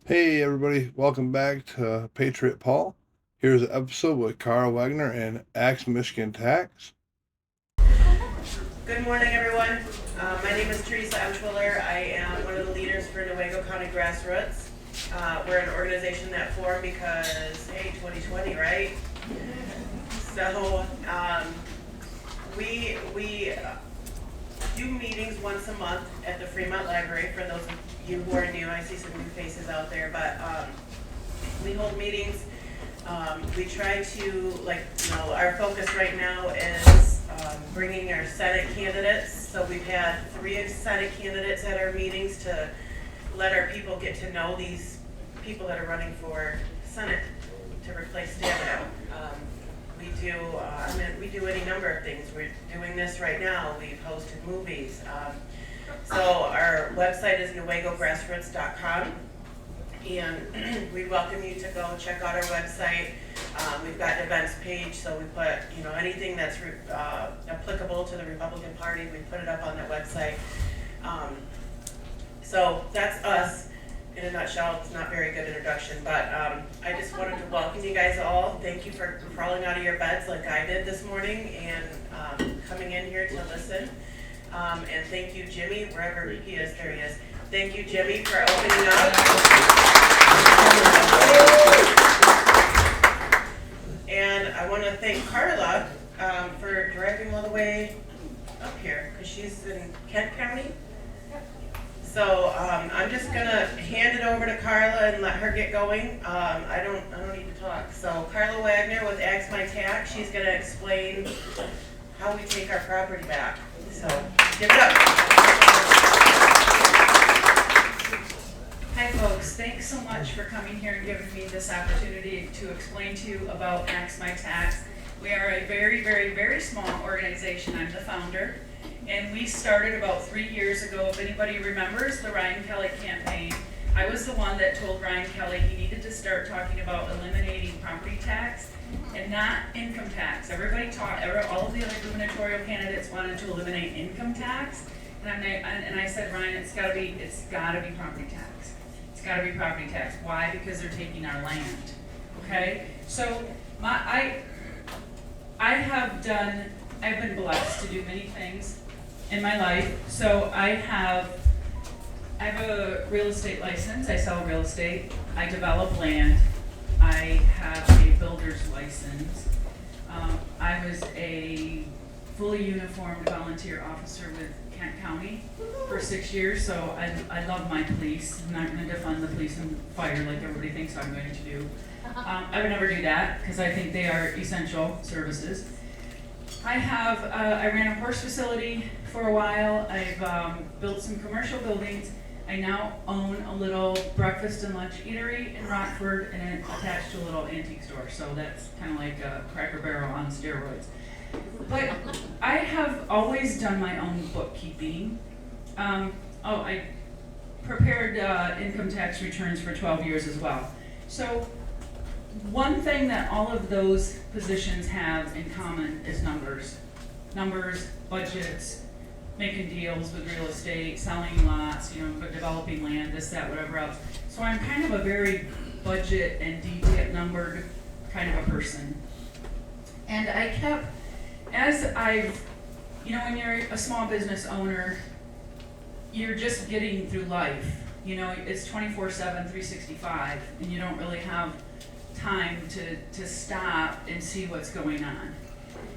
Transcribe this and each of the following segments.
Hey everybody, welcome back to Patriot Paul. Here's an episode with Karla Wagner and Axe Michigan Tax. Good morning, everyone. My name is Teresa Emschwiller. I am one of the leaders for Newaygo County Grassroots. We're an organization that formed because, hey, 2020, right? So we do meetings once a month at the Fremont Library. For those of you who are new, I see some new faces out there, but we hold meetings. We try to, our focus right now is bringing our Senate candidates. So we've had 3 Senate candidates at our meetings to let our people get to know these people that are running for Senate to replace Stabenow. We do any number of things. We're doing this right now. We've hosted movies. So our website is newaygograssroots.com. And we welcome you to go check out our website. We've got an events page, so we put anything that's applicable to the Republican Party. We put it up on that website. So that's us in a nutshell. It's not a very good introduction, but I just wanted to welcome you guys all. Thank you for crawling out of your beds like I did this morning and coming in here to listen. And thank you, Jimmy, wherever he is. There he is. Thank you, Jimmy, for opening up. And I want to thank Karla for driving all the way up here because she's in Kent County. So I'm just gonna hand it over to Karla and let her get going. I don't need to talk. So Karla Wagner with Axe My Tax, she's gonna explain how we take our property back. So give it up. Hi folks, thanks so much for coming here and giving me this opportunity to explain to you about Axe My Tax. We are a very, very, very small organization. I'm the founder, and we started about 3 years ago. If anybody remembers the Ryan Kelly campaign, I was the one that told Ryan Kelly he needed to start talking about eliminating property tax and not income tax. All of the other gubernatorial candidates wanted to eliminate income tax, and I said, Ryan, it's gotta be property tax. It's gotta be property tax. Why? Because they're taking our land. Okay? So I've been blessed to do many things in my life. So I have a real estate license. I sell real estate. I develop land. I have a builder's license. I was a fully uniformed volunteer officer with Kent County for 6 years, so I love my police. I'm not going to defund the police and fire like everybody thinks I'm going to do. I would never do that because I think they are essential services. I ran a horse facility for a while. I've built some commercial buildings. I now own a little breakfast and lunch eatery in Rockford and attached to a little antique store. So that's kind of like a Cracker Barrel on steroids. But I have always done my own bookkeeping. I prepared income tax returns for 12 years as well. So one thing that all of those positions have in common is numbers. Numbers, budgets, making deals with real estate, selling lots, developing land, this, that, whatever else. So I'm kind of a very budget and detailed numbered kind of a person. And I kept, when you're a small business owner, you're just getting through life. It's 24/7, 365, and you don't really have time to stop and see what's going on.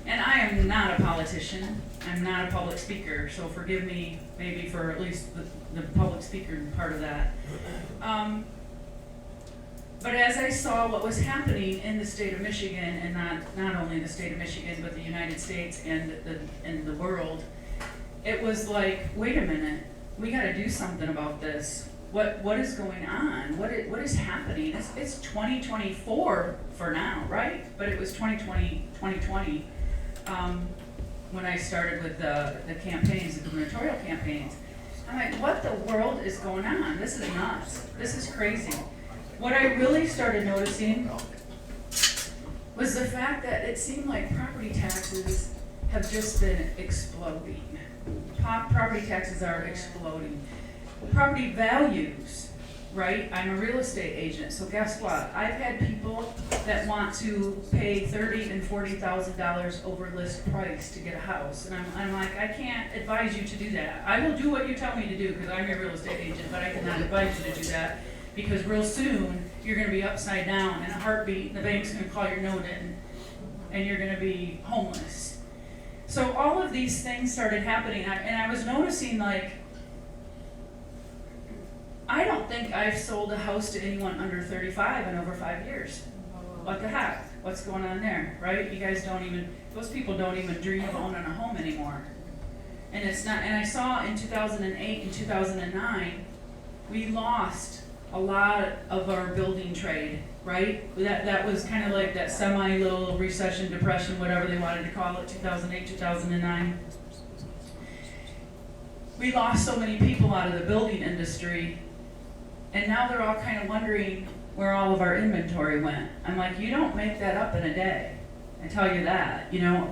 And I am not a politician. I'm not a public speaker, so forgive me maybe for at least the public speaker part of that. But as I saw what was happening in the state of Michigan, and not only the state of Michigan, but the United States and the world, it was like, wait a minute, we got to do something about this. What is going on? What is happening? It's 2024 for now, right? But it was 2020 when I started with the campaigns, the gubernatorial campaigns. I'm like, what the world is going on? This is nuts. This is crazy. What I really started noticing was the fact that it seemed like property taxes have just been exploding. Property taxes are exploding. Property values right? I'm a real estate agent, so guess what? I've had people that want to pay $30,000 and $40,000 over list price to get a house, and I'm like, I can't advise you to do that. I will do what you tell me to do, because I'm your real estate agent, but I cannot advise you to do that, because real soon, you're gonna be upside down in a heartbeat, and the bank's gonna call your note in, and you're gonna be homeless. So all of these things started happening, and I was noticing, like, I don't think I've sold a house to anyone under 35 in over 5 years. What the heck? What's going on there, right? You guys don't even, those people don't even dream of owning a home anymore. And it's not, and I saw in 2008 and 2009, we lost a lot of our building trade, right? That was kind of like that semi-little recession, depression, whatever they wanted to call it, 2008, 2009. We lost so many people out of the building industry, and now they're all kind of wondering where all of our inventory went. I'm like, you don't make that up in a day. I tell you that. You know,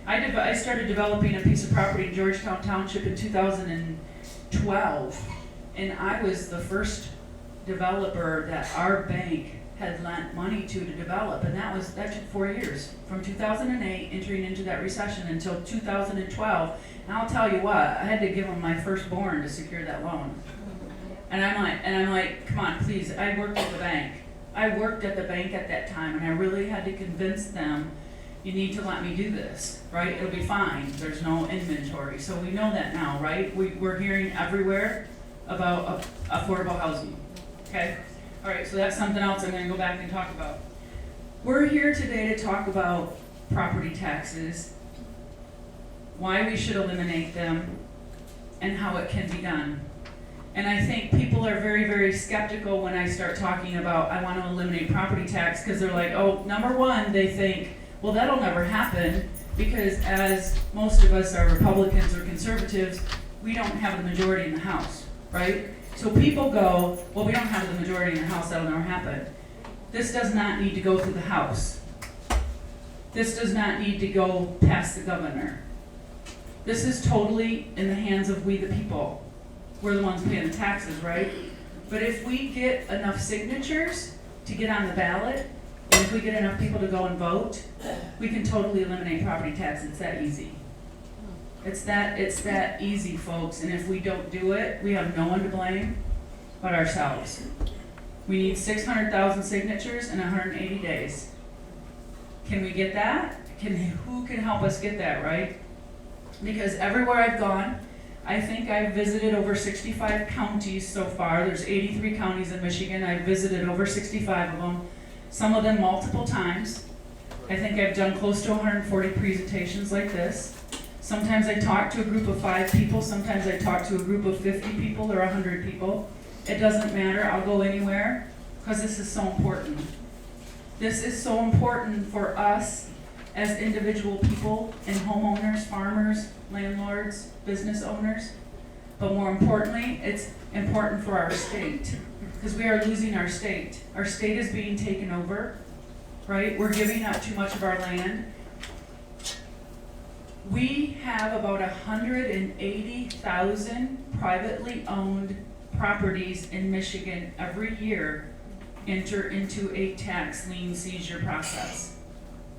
I started developing a piece of property in Georgetown Township in 2012, and I was the first developer that our bank had lent money to develop, and that took 4 years, from 2008 entering into that recession until 2012. And I'll tell you what, I had to give them my firstborn to secure that loan. And I'm like, come on, please. I worked at the bank. I worked at the bank at that time, and I really had to convince them, you need to let me do this, right? It'll be fine. There's no inventory. So we know that now, right? We're hearing everywhere about affordable housing. Okay? All right, so that's something else I'm going to go back and talk about. We're here today to talk about property taxes, why we should eliminate them, and how it can be done. And I think people are very, very skeptical when I start talking about, I want to eliminate property tax, because they're like, oh, number one, they think, well, that'll never happen, because as most of us are Republicans or conservatives, we don't have the majority in the House, right? So people go, well, we don't have the majority in the House, that'll never happen. This does not need to go through the House. This does not need to go past the governor. This is totally in the hands of we the people. We're the ones paying the taxes, right? But if we get enough signatures to get on the ballot, and if we get enough people to go and vote, we can totally eliminate property tax. It's that easy. It's that easy, folks. And if we don't do it, we have no one to blame but ourselves. We need 600,000 signatures in 180 days. Can we get that? Who can help us get that, right? Because everywhere I've gone, I think I've visited over 65 counties so far. There's 83 counties in Michigan. I've visited over 65 of them, some of them multiple times. I think I've done close to 140 presentations like this. Sometimes I talk to a group of 5 people. Sometimes I talk to a group of 50 people or 100 people. It doesn't matter. I'll go anywhere because this is so important. This is so important for us as individual people and homeowners, farmers, landlords, business owners. But more importantly, it's important for our state because we are losing our state. Our state is being taken over, right? We're giving up too much of our land. We have about 180,000 privately owned properties in Michigan every year enter into a tax lien seizure process.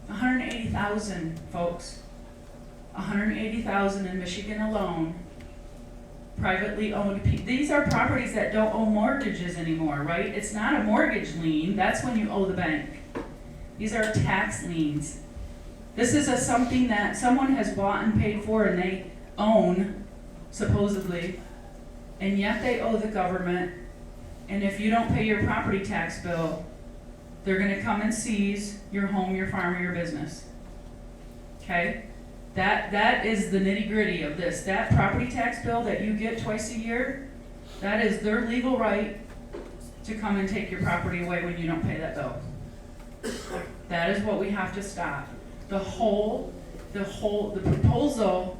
180,000, folks. 180,000 in Michigan alone, privately owned. These are properties that don't owe mortgages anymore, right? It's not a mortgage lien. That's when you owe the bank. These are tax liens. This is something that someone has bought and paid for and they own, supposedly, and yet they owe the government. And if you don't pay your property tax bill, they're going to come and seize your home, your farm, or your business. Okay? That is the nitty-gritty of this. That property tax bill that you get twice a year, that is their legal right to come and take your property away when you don't pay that bill. That is what we have to stop. The proposal,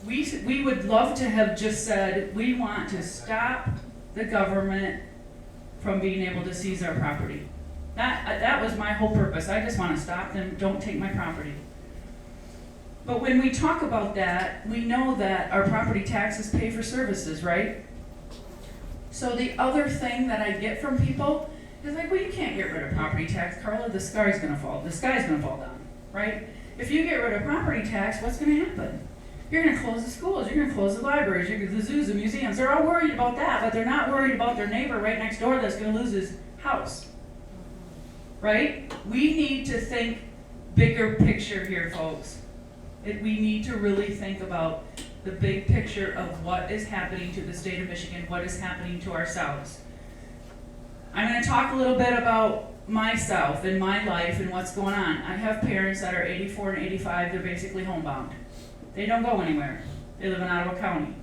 we would love to have just said, we want to stop the government from being able to seize our property. That was my whole purpose. I just want to stop them, don't take my property. But when we talk about that, we know that our property taxes pay for services, right? So the other thing that I get from people is like, well, you can't get rid of property tax, Karla, the sky's gonna fall down, right? If you get rid of property tax, what's gonna happen? You're gonna close the schools, you're gonna close the libraries, the zoos, the museums. They're all worried about that, but they're not worried about their neighbor right next door that's gonna lose his house. Right? We need to think bigger picture here, folks. We need to really think about the big picture of what is happening to the state of Michigan, what is happening to ourselves. I'm gonna talk a little bit about myself and my life and what's going on. I have parents that are 84 and 85, they're basically homebound. They don't go anywhere. They live in Ottawa County.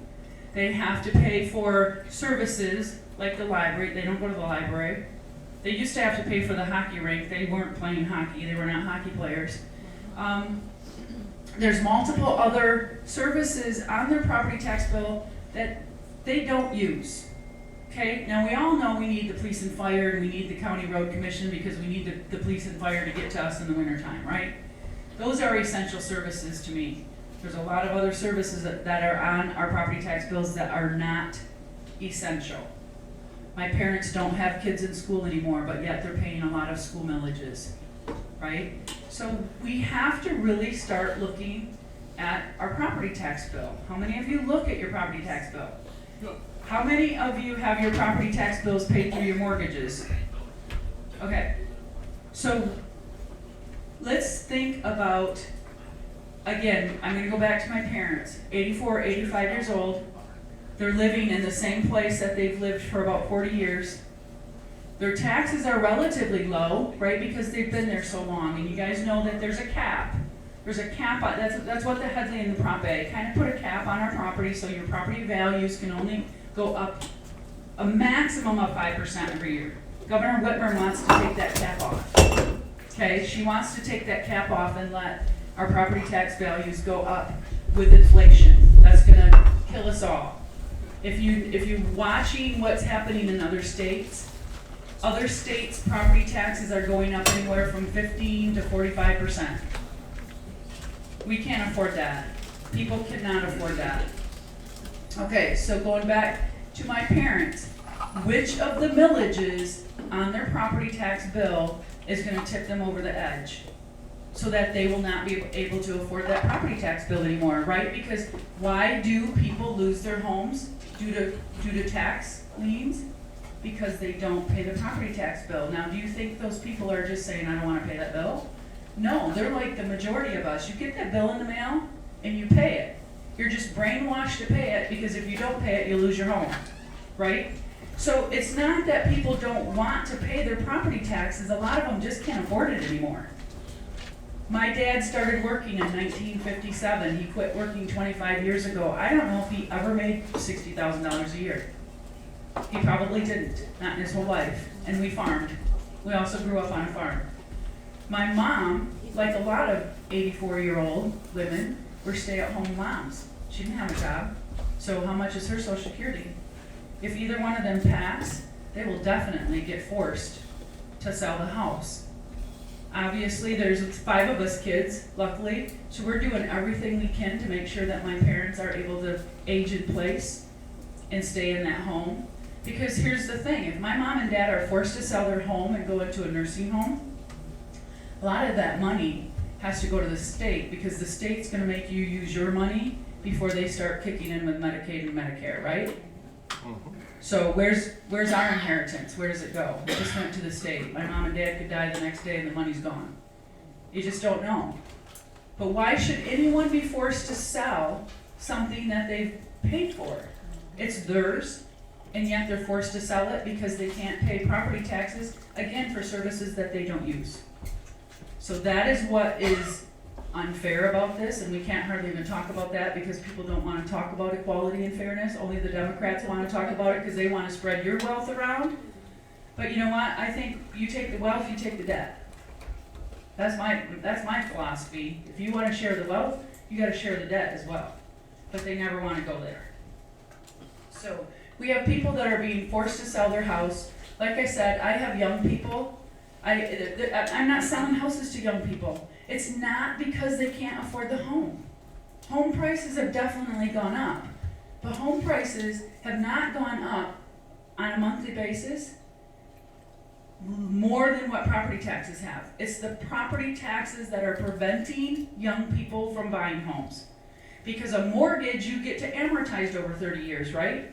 They have to pay for services like the library. They don't go to the library. They used to have to pay for the hockey rink. They weren't playing hockey. They were not hockey players. There's multiple other services on their property tax bill that they don't use. Okay, now we all know we need the police and fire and we need the county road commission because we need the police and fire to get to us in the wintertime, right? Those are essential services to me. There's a lot of other services that are on our property tax bills that are not essential. My parents don't have kids in school anymore, but yet they're paying a lot of school millages, right? So we have to really start looking at our property tax bill. How many of you look at your property tax bill? How many of you have your property tax bills paid through your mortgages? Okay, so let's think about, again, I'm gonna go back to my parents, 84, 85 years old. They're living in the same place that they've lived for about 40 years. Their taxes are relatively low, right, because they've been there so long, and you guys know that there's a cap. There's a cap on, that's what the Headley and the Prop A kind of put a cap on our property, so your property values can only go up a maximum of 5% every year. Governor Whitmer wants to take that cap off. Okay, she wants to take that cap off and let our property tax values go up with inflation. That's gonna kill us all. If you're watching what's happening in other states property taxes are going up anywhere from 15 to 45%. We can't afford that. People cannot afford that. Okay, so going back to my parents, which of the millages on their property tax bill is going to tip them over the edge so that they will not be able to afford that property tax bill anymore, right? Because why do people lose their homes due to tax liens? Because they don't pay the property tax bill. Now, do you think those people are just saying, I don't want to pay that bill? No, they're like the majority of us. You get that bill in the mail and you pay it. You're just brainwashed to pay it because if you don't pay it, you lose your home, right? So it's not that people don't want to pay their property taxes. A lot of them just can't afford it anymore. My dad started working in 1957. He quit working 25 years ago. I don't know if he ever made $60,000 a year. He probably didn't, not in his whole life. And we farmed. We also grew up on a farm. My mom, like a lot of 84-year-old women, were stay-at-home moms. She didn't have a job. So how much is her Social Security? If either one of them pass, they will definitely get forced to sell the house. Obviously, there's 5 of us kids, luckily, so we're doing everything we can to make sure that my parents are able to age in place and stay in that home. Because here's the thing, if my mom and dad are forced to sell their home and go into a nursing home, a lot of that money has to go to the state because the state's gonna make you use your money before they start kicking in with Medicaid and Medicare, right? Mm-hmm. So where's our inheritance? Where does it go? It just went to the state. My mom and dad could die the next day and the money's gone. You just don't know. But why should anyone be forced to sell something that they've paid for? It's theirs, and yet they're forced to sell it because they can't pay property taxes, again, for services that they don't use. So that is what is unfair about this, and we can't hardly even talk about that because people don't want to talk about equality and fairness. Only the Democrats want to talk about it because they want to spread your wealth around. But you know what? I think you take the wealth, you take the debt. That's my philosophy. If you want to share the wealth, you got to share the debt as well. But they never want to go there. So we have people that are being forced to sell their house. Like I said, I have young people. I'm not selling houses to young people. It's not because they can't afford the home. Home prices have definitely gone up, but home prices have not gone up on a monthly basis more than what property taxes have. It's the property taxes that are preventing young people from buying homes. Because a mortgage you get to amortized over 30 years, right?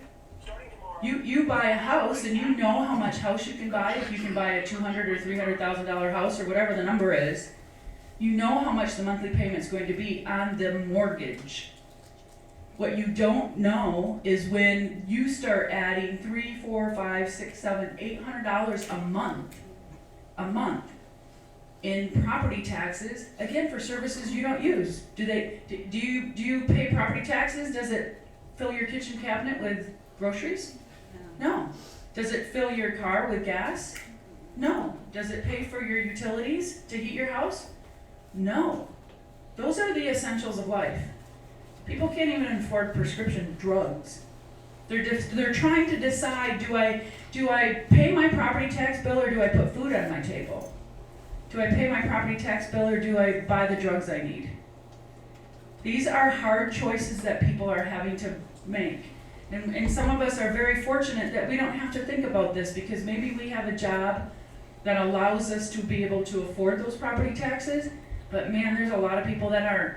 You buy a house and you know how much house you can buy. If you can buy a $200,000 or $300,000 house or whatever the number is, you know how much the monthly payment's going to be on the mortgage. What you don't know is when you start adding $300, $400, $500, $600, $700, $800 a month in property taxes, again for services you don't use. Do you pay property taxes? Does it fill your kitchen cabinet with groceries? No. Does it fill your car with gas? No. Does it pay for your utilities to heat your house? No. Those are the essentials of life. People can't even afford prescription drugs. They're trying to decide, do I pay my property tax bill or do I put food on my table? Do I pay my property tax bill or do I buy the drugs I need? These are hard choices that people are having to make. And some of us are very fortunate that we don't have to think about this because maybe we have a job that allows us to be able to afford those property taxes, but man, there's a lot of people that aren't.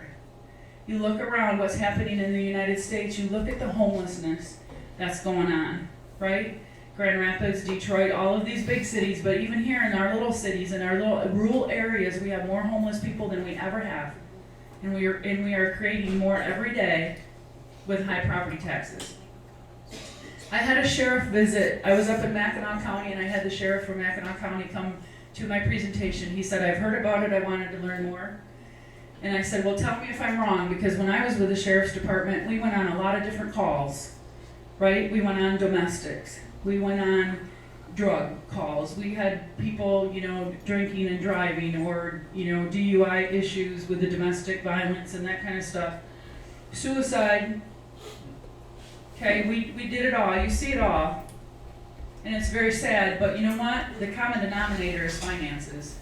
You look around what's happening in the United States, you look at the homelessness that's going on, right? Grand Rapids, Detroit, all of these big cities, but even here in our little cities, in our little rural areas, we have more homeless people than we ever have. And we are creating more every day with high property taxes. I had a sheriff visit. I was up in Mackinac County and I had the sheriff from Mackinac County come to my presentation. He said, I've heard about it, I wanted to learn more. And I said, well, tell me if I'm wrong, because when I was with the sheriff's department, we went on a lot of different calls, right? We went on domestics. We went on drug calls. We had people, drinking and driving or, DUI issues with the domestic violence and that kind of stuff. Suicide. Okay, we did it all. You see it all. And it's very sad, but you know what? The common denominator is finances.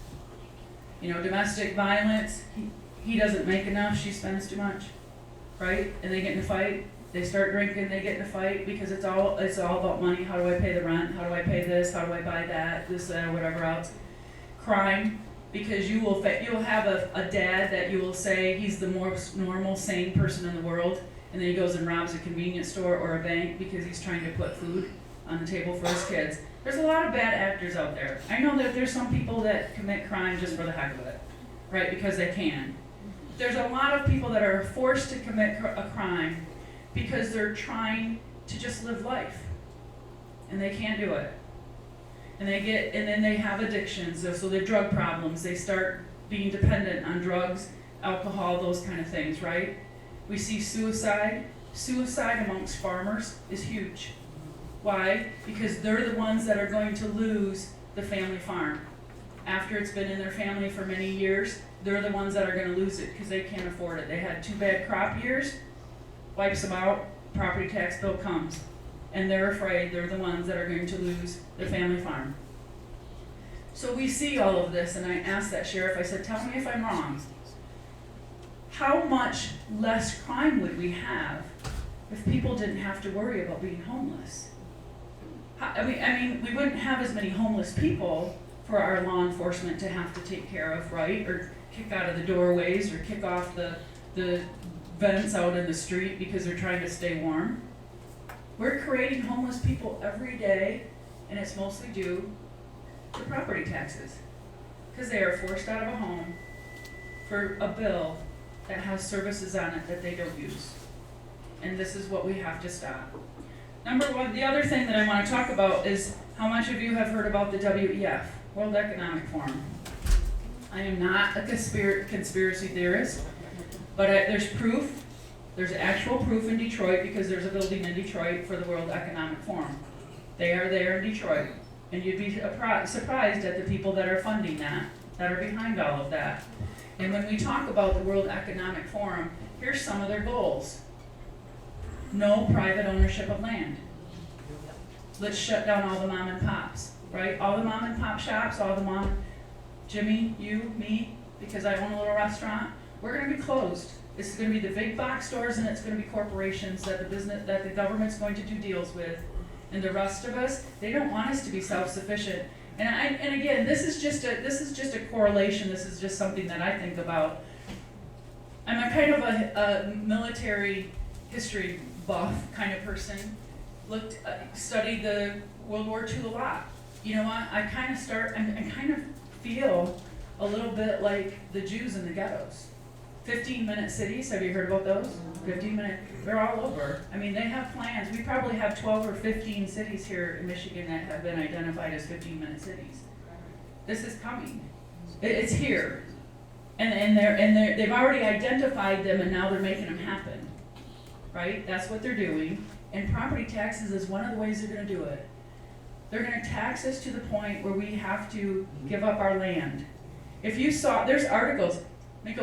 Domestic violence, he doesn't make enough, she spends too much, right? And they get in a fight, they start drinking, they get in a fight because it's all about money. How do I pay the rent? How do I pay this? How do I buy that? This, that, or whatever else. Crime, because you'll have a dad that you will say he's the most normal, sane person in the world, and then he goes and robs a convenience store or a bank because he's trying to put food on the table for his kids. There's a lot of bad actors out there. I know that there's some people that commit crime just for the heck of it, right? Because they can. There's a lot of people that are forced to commit a crime because they're trying to just live life, and they can't do it. And then they have addictions, so they're drug problems. They start being dependent on drugs, alcohol, those kind of things, right? We see suicide. Suicide amongst farmers is huge. Why? Because they're the ones that are going to lose the family farm. After it's been in their family for many years, they're the ones that are going to lose it because they can't afford it. They had 2 bad crop years, wipes them out, property tax bill comes. And they're afraid they're the ones that are going to lose the family farm. So we see all of this, and I asked that sheriff, I said, tell me if I'm wrong. How much less crime would we have if people didn't have to worry about being homeless? I mean, we wouldn't have as many homeless people for our law enforcement to have to take care of, right? Or kick out of the doorways or kick off the vents out in the street because they're trying to stay warm. We're creating homeless people every day, and it's mostly due to property taxes because they are forced out of a home for a bill that has services on it that they don't use. And this is what we have to stop. Number one, the other thing that I want to talk about is how much of you have heard about the WEF, World Economic Forum. I am not a conspiracy theorist, but there's proof. There's actual proof in Detroit because there's a building in Detroit for the World Economic Forum. They are there in Detroit. And you'd be surprised at the people that are funding that are behind all of that. And when we talk about the World Economic Forum, here's some of their goals. No private ownership of land. Let's shut down all the mom and pops, right? All the mom and pop shops, Jimmy, you, me, because I own a little restaurant, we're going to be closed. It's going to be the big box stores, and it's going to be corporations that the government's going to do deals with, And the rest of us, they don't want us to be self-sufficient. And again, this is just a correlation. This is just something that I think about. I'm a kind of a military history buff kind of person. Studied the World War II a lot. You know what? I kind of feel a little bit like the Jews in the ghettos. 15-minute cities, have you heard about those? 15-minute, they're all over. I mean, they have plans. We probably have 12 or 15 cities here in Michigan that have been identified as 15-minute cities. This is coming. It's here. And they've already identified them, and now they're making them happen. Right? That's what they're doing. And property taxes is one of the ways they're going to do it. They're going to tax us to the point where we have to give up our land. If you saw, there's articles. Let me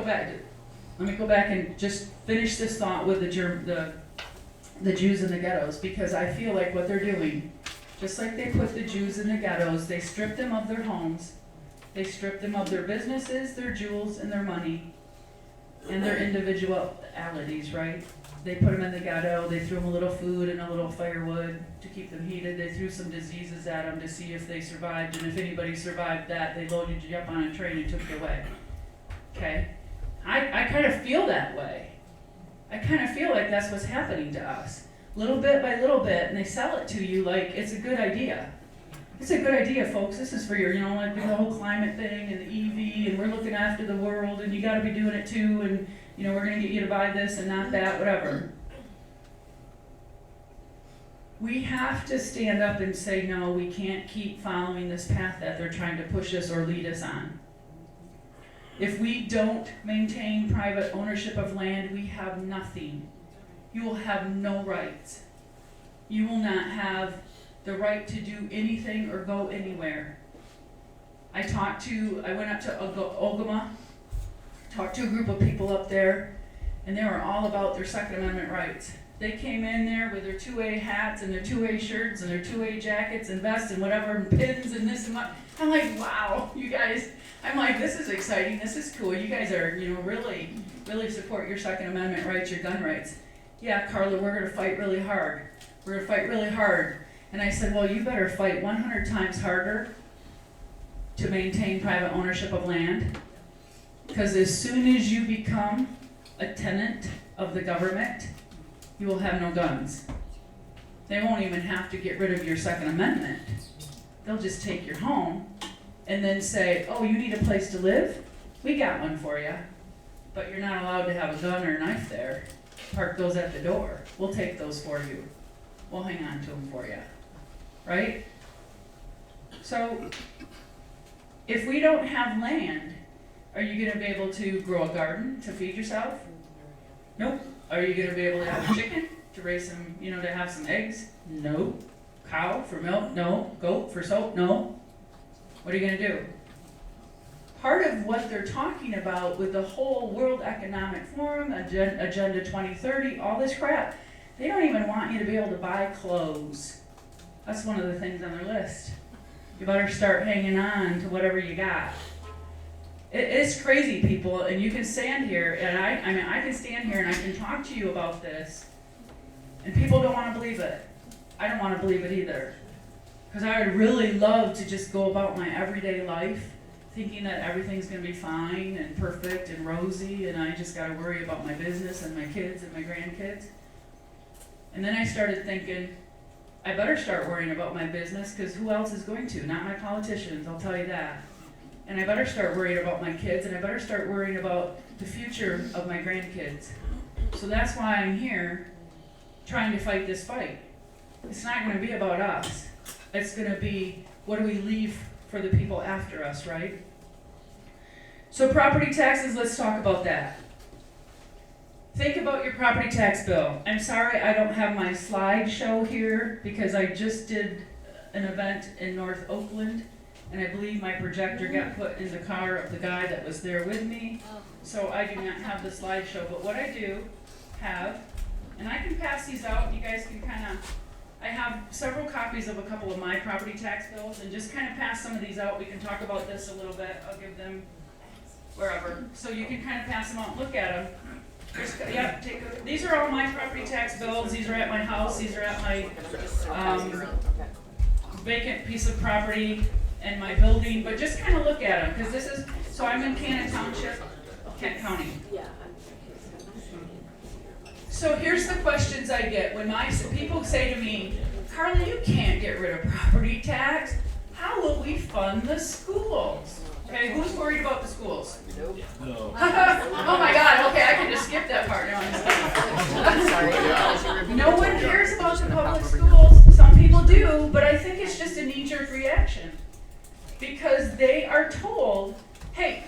go back and just finish this thought with the Jews in the ghettos, because I feel like what they're doing, just like they put the Jews in the ghettos, they strip them of their homes, they strip them of their businesses, their jewels, and their money, and their individualities, right? They put them in the ghetto, they threw them a little food and a little firewood to keep them heated, they threw some diseases at them to see if they survived, and if anybody survived that, they loaded you up on a train and took you away. Okay? I kind of feel that way. I kind of feel like that's what's happening to us. Little bit by little bit, and they sell it to you like it's a good idea. It's a good idea, folks. This is for your, like the whole climate thing and the EV, and we're looking after the world, and you got to be doing it too, and we're going to get you to buy this and not that, whatever. We have to stand up and say, no, we can't keep following this path that they're trying to push us or lead us on. If we don't maintain private ownership of land, we have nothing. You will have no rights. You will not have the right to do anything or go anywhere. I went up to Ogama, talked to a group of people up there, and they were all about their Second Amendment rights. They came in there with their 2A hats and their 2A shirts and their 2A jackets and vests and whatever, and pins and this and that. I'm like, wow, you guys. I'm like, this is exciting, this is cool. You guys are, really, really support your Second Amendment rights, your gun rights. Yeah, Karla, we're going to fight really hard. We're going to fight really hard. And I said, well, you better fight 100 times harder to maintain private ownership of land. Because as soon as you become a tenant of the government, you will have no guns. They won't even have to get rid of your Second Amendment. They'll just take your home and then say, oh, you need a place to live? We got one for you. But you're not allowed to have a gun or a knife there. Park those at the door. We'll take those for you. We'll hang on to them for you. Right? So, if we don't have land, are you going to be able to grow a garden to feed yourself? Nope. Are you going to be able to have a chicken to raise some, to have some eggs? No. Cow for milk? No. Goat for soap? No. What are you going to do? Part of what they're talking about with the whole World Economic Forum, Agenda 2030, all this crap, they don't even want you to be able to buy clothes. That's one of the things on their list. You better start hanging on to whatever you got. It's crazy, people, and you can stand here, and I can stand here and I can talk to you about this, and people don't want to believe it. I don't want to believe it either. Because I would really love to just go about my everyday life thinking that everything's going to be fine and perfect and rosy, and I just got to worry about my business and my kids and my grandkids. And then I started thinking, I better start worrying about my business, because who else is going to? Not my politicians, I'll tell you that. And I better start worrying about my kids, and I better start worrying about the future of my grandkids. So that's why I'm here trying to fight this fight. It's not going to be about us. It's going to be, what do we leave for the people after us, right? So property taxes, let's talk about that. Think about your property tax bill. I'm sorry I don't have my slideshow here, because I just did an event in North Oakland, and I believe my projector got put in the car of the guy that was there with me, so I do not have the slideshow. But what I do have, and I can pass these out, you guys can I have several copies of a couple of my property tax bills, and just kind of pass some of these out. We can talk about this a little bit. I'll give them wherever. So you can kind of pass them out and look at them. Yep, these are all my property tax bills, these are at my house, these are at my, vacant piece of property and my building, but just kind of look at them, because this is, so I'm in Cannon Township, Kent County. So here's the questions I get when people say to me, Karla, you can't get rid of property tax. How will we fund the schools? Okay, who's worried about the schools? No. Oh my God, okay, I can just skip that part now. I'm sorry. No one cares about the public schools. Some people do, but I think it's just a knee-jerk reaction. Because they are told, hey,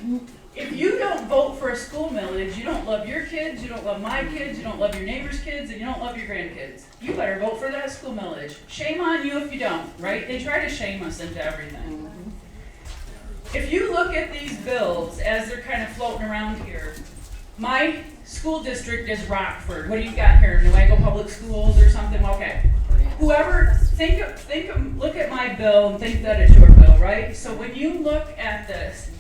if you don't vote for a school millage, you don't love your kids, you don't love my kids, you don't love your neighbor's kids, and you don't love your grandkids. You better vote for that school millage. Shame on you if you don't, right? They try to shame us into everything. If you look at these bills as they're kind of floating around here, my school district is Rockford. What do you got here? Newaygo Public Schools or something? Okay. Whoever, look at my bill and think that it's your bill, right? So when you look at this,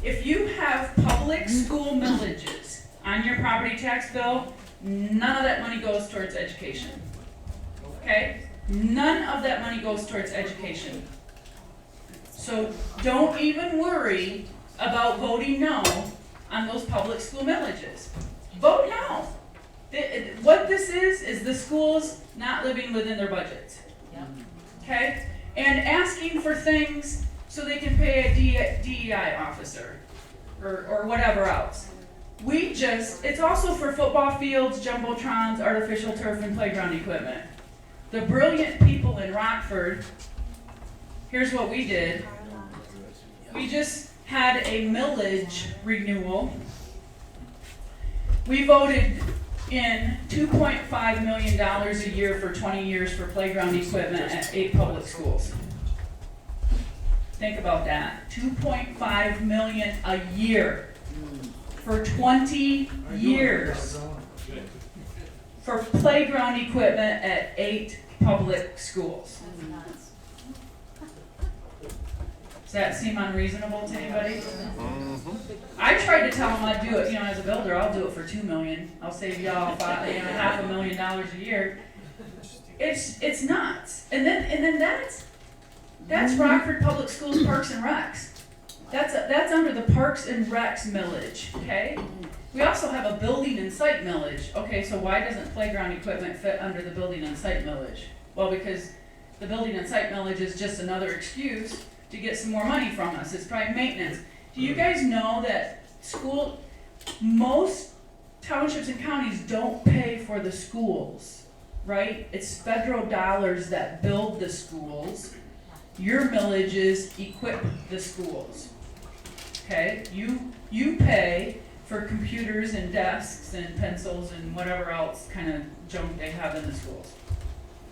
if you have public school millages on your property tax bill, none of that money goes towards education. Okay? None of that money goes towards education. So don't even worry about voting no on those public school millages. Vote no. What this is the schools not living within their budgets. Okay? And asking for things so they can pay a DEI officer or whatever else. It's also for football fields, jumbotrons, artificial turf, and playground equipment. The brilliant people in Rockford, here's what we did. We just had a millage renewal. We voted in $2.5 million a year for 20 years for playground equipment at 8 public schools. Think about that. $2.5 million a year for 20 years for playground equipment at 8 public schools. Does that seem unreasonable to anybody? I tried to tell them I'd do it, as a builder, I'll do it for $2 million. I'll save y'all $500,000 a year. It's nuts. And then that's Rockford Public Schools Parks and Recs. That's under the Parks and Recs millage, okay? We also have a building and site millage. Okay, so why doesn't playground equipment fit under the building and site millage? Well, because the building and site millage is just another excuse to get some more money from us. It's probably maintenance. Do you guys know that most townships and counties don't pay for the schools, right? It's federal dollars that build the schools. Your millages equip the schools, okay? You pay for computers and desks and pencils and whatever else kind of junk they have in the schools,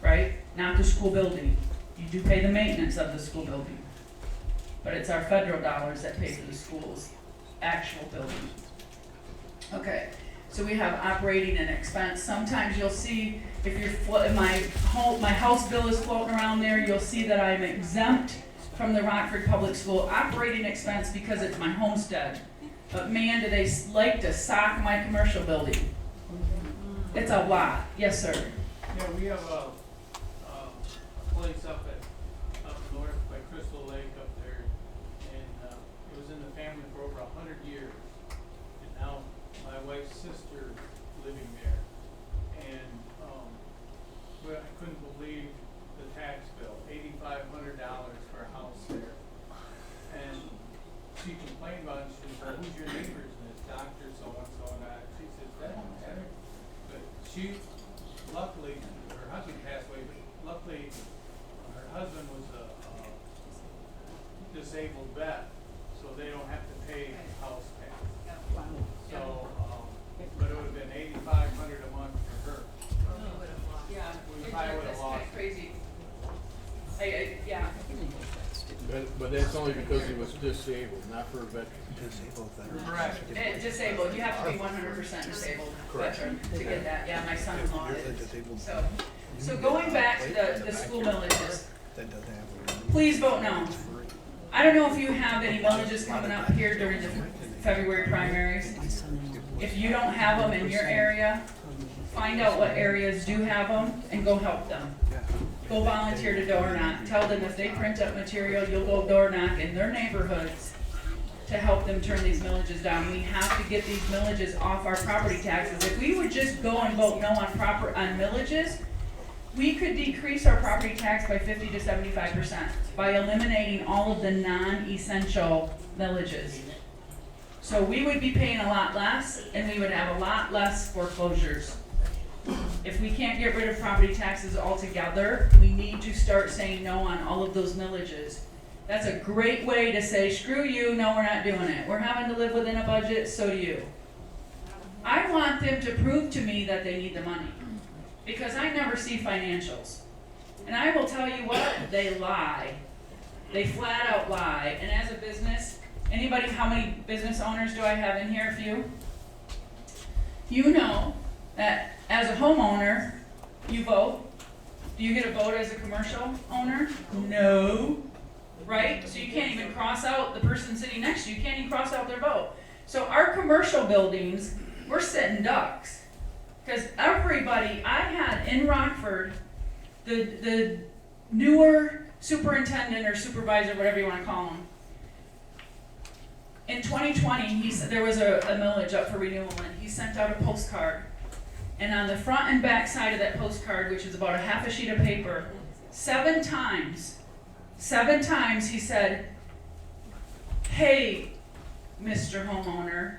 right? Not the school building. You do pay the maintenance of the school building. But it's our federal dollars that pay for the school's actual building. Okay, so we have operating and expense. Sometimes you'll see, if my house bill is floating around there, you'll see that I'm exempt from the Rockford Public School operating expense because it's my homestead. But man, do they like to sock my commercial building. It's a lot. Yes, sir. Yeah, we have a place up north by Crystal Lake up there, and it was in the family for over 100 years. And now my wife's sister living there, and well, I couldn't believe the tax bill, $8,500 for a house there. And she complained about it. She said, well, "Who's your neighbors?" And it's Dr. So-and-so and that. She said, "That don't matter." But she, luckily, her husband passed away, but luckily, her husband was a disabled vet, so they don't have to pay house tax. So, but it would have been $8,500 a month for her. Yeah, We probably would have lost. Crazy. Yeah. But that's only because he was disabled, not for a veteran. Correct. Disabled, you have to be 100% disabled veteran to get that. Yeah, my son-in-law is. So going back to the school millages, please vote no. I don't know if you have any millages coming up here during the February primaries. If you don't have them in your area, find out what areas do have them and go help them. Go volunteer to door knock. Tell them if they print up material, you'll go door knock in their neighborhoods to help them turn these millages down. We have to get these millages off our property taxes. If we would just go and vote no on millages, we could decrease our property tax by 50 to 75% by eliminating all of the non-essential millages. So we would be paying a lot less, and we would have a lot less foreclosures. If we can't get rid of property taxes altogether, we need to start saying no on all of those millages. That's a great way to say, screw you, no, we're not doing it. We're having to live within a budget, so do you. I want them to prove to me that they need the money, because I never see financials. And I will tell you what, they lie. They flat out lie. And as a business, anybody, how many business owners do I have in here? A few? You know that as a homeowner, you vote. Do you get a vote as a commercial owner? No. Right? So you can't even cross out the person sitting next to you. You can't even cross out their vote. So our commercial buildings, we're sitting ducks. Because everybody, I had in Rockford, the newer superintendent or supervisor, whatever you want to call him, in 2020, he said there was a millage up for renewal, and he sent out a postcard. And on the front and back side of that postcard, which is about a half a sheet of paper, 7 times he said, hey, Mr. Homeowner,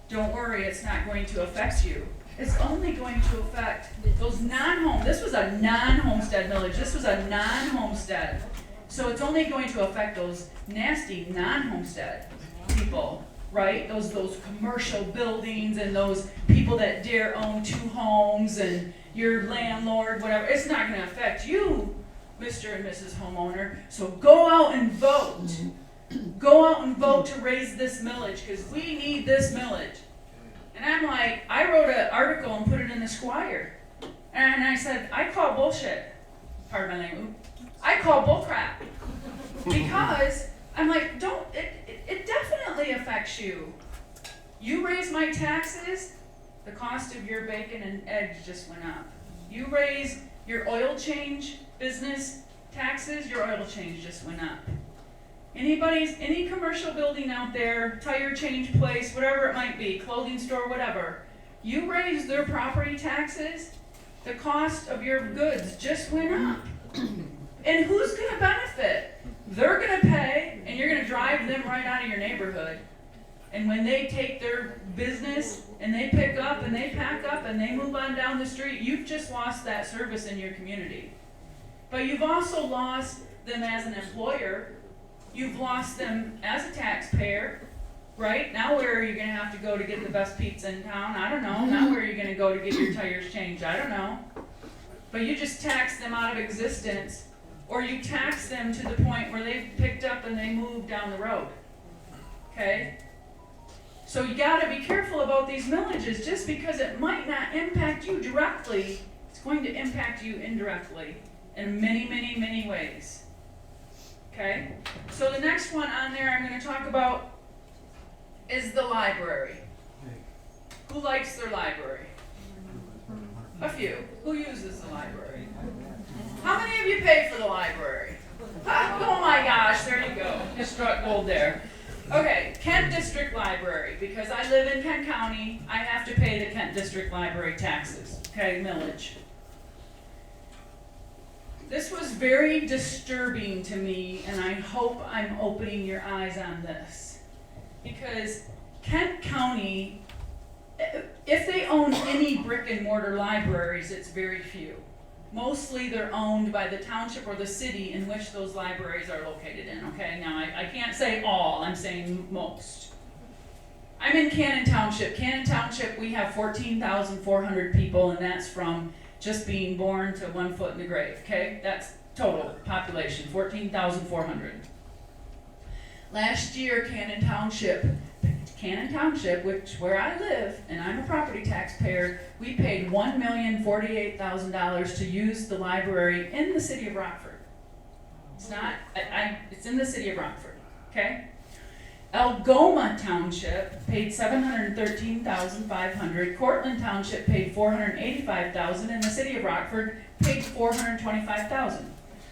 don't worry, it's not going to affect you. It's only going to affect those this was a non-homestead millage. This was a non-homestead. So it's only going to affect those nasty non-homestead people, right? Those commercial buildings and those people that dare own 2 homes and your landlord, whatever. It's not going to affect you, Mr. and Mrs. Homeowner. So go out and vote. Go out and vote to raise this millage, because we need this millage. And I'm like, I wrote an article and put it in the Squire. And I said, I call bullshit. Pardon my language. I call bullcrap. Because I'm like, it definitely affects you. You raise my taxes, the cost of your bacon and eggs just went up. You raise your oil change business taxes, your oil change just went up. Any commercial building out there, tire change place, whatever it might be, clothing store, whatever, you raise their property taxes, the cost of your goods just went up. And who's going to benefit? They're going to pay, and you're going to drive them right out of your neighborhood. And when they take their business and they pick up and they pack up and they move on down the street, you've just lost that service in your community. But you've also lost them as an employer. You've lost them as a taxpayer, right? Now where are you going to have to go to get the best pizza in town? I don't know. Now where are you going to go to get your tires changed? I don't know. But you just tax them out of existence, or you tax them to the point where they've picked up and they move down the road. Okay? So you got to be careful about these millages. Just because it might not impact you directly, it's going to impact you indirectly in many, many, many ways. Okay? So the next one on there I'm going to talk about is the library. Who likes their library? A few. Who uses the library? How many of you pay for the library? Oh my gosh, there you go. You struck gold there. Okay, Kent District Library. Because I live in Kent County, I have to pay the Kent District Library taxes. Okay, millage. This was very disturbing to me, and I hope I'm opening your eyes on this. Because Kent County, if they own any brick and mortar libraries, it's very few. Mostly they're owned by the township or the city in which those libraries are located in, okay? Now, I can't say all, I'm saying most. I'm in Cannon Township. Cannon Township, we have 14,400 people, and that's from just being born to 1 foot in the grave, okay? That's total population, 14,400. Last year, Cannon Township, where I live, and I'm a property taxpayer, we paid $1,048,000 to use the library in the city of Rockford. It's not, it's in the city of Rockford, okay? Algoma Township paid $713,500, Cortland Township paid $485,000, and the city of Rockford paid $425,000.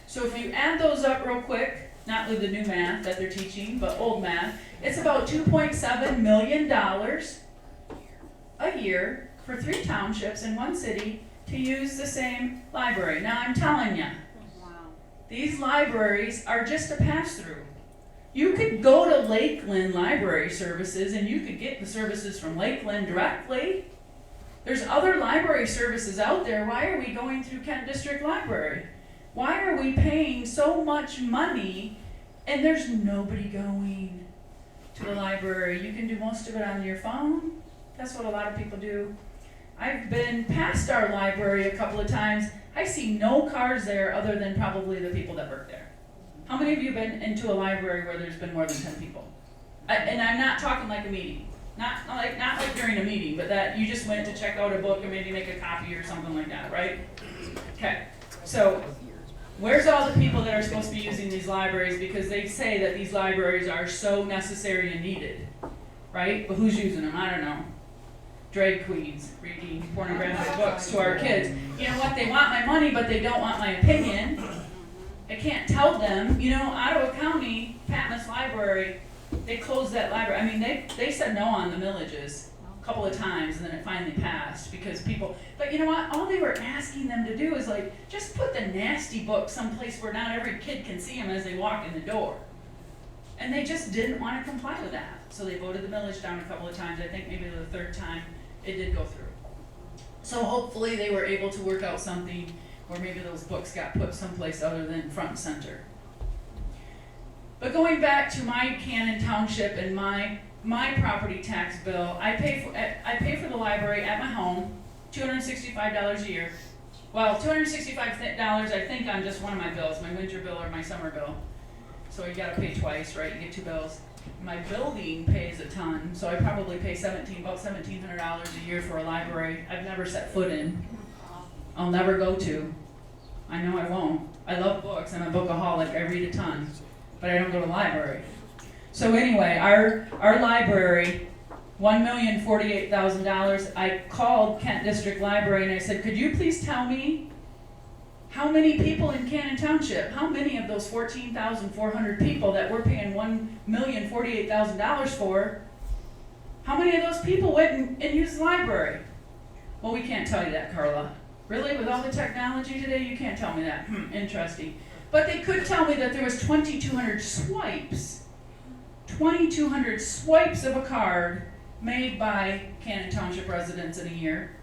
So if you add those up real quick, not with the new math that they're teaching, but old math, it's about $2.7 million a year for 3 townships in one city to use the same library. Now I'm telling you, these libraries are just a pass-through. You could go to Lakeland Library Services and you could get the services from Lakeland directly. There's other library services out there. Why are we going through Kent District Library? Why are we paying so much money and there's nobody going to the library? You can do most of it on your phone. That's what a lot of people do. I've been past our library a couple of times. I see no cars there other than probably the people that work there. How many of you have been into a library where there's been more than 10 people? And I'm not talking like a meeting. Not like during a meeting, but that you just went to check out a book and maybe make a copy or something like that, right? Okay, so where's all the people that are supposed to be using these libraries because they say that these libraries are so necessary and needed, right? But who's using them? I don't know. Drag queens reading pornographic books to our kids. You know what? They want my money, but they don't want my opinion. I can't tell them. You know, Ottawa County, Patmos Library, they closed that library. I mean, they said no on the millages a couple of times, and then it finally passed because people, but you know what? All they were asking them to do is like, just put the nasty books someplace where not every kid can see them as they walk in the door. And they just didn't want to comply with that. So they voted the millage down a couple of times. I think maybe the third time it did go through. So hopefully they were able to work out something where maybe those books got put someplace other than front and center. But going back to my Cannon Township and my property tax bill, I pay for the library at my home, $265 a year. Well, $265 I think on just one of my bills, my winter bill or my summer bill. So you gotta pay twice, right? You get 2 bills. My building pays a ton, so I probably pay about $1,700 a year for a library I've never set foot in. I'll never go to. I know I won't. I love books. I'm a bookaholic. I read a ton, but I don't go to the library. So anyway, our library, $1,048,000. I called Kent District Library and I said, could you please tell me how many people in Cannon Township, how many of those 14,400 people that we're paying $1,048,000 for, how many of those people went and used the library? Well, we can't tell you that, Karla. Really? With all the technology today, you can't tell me that. Interesting. But they could tell me that there was 2,200 swipes. 2,200 swipes of a card made by Cannon Township residents in a year.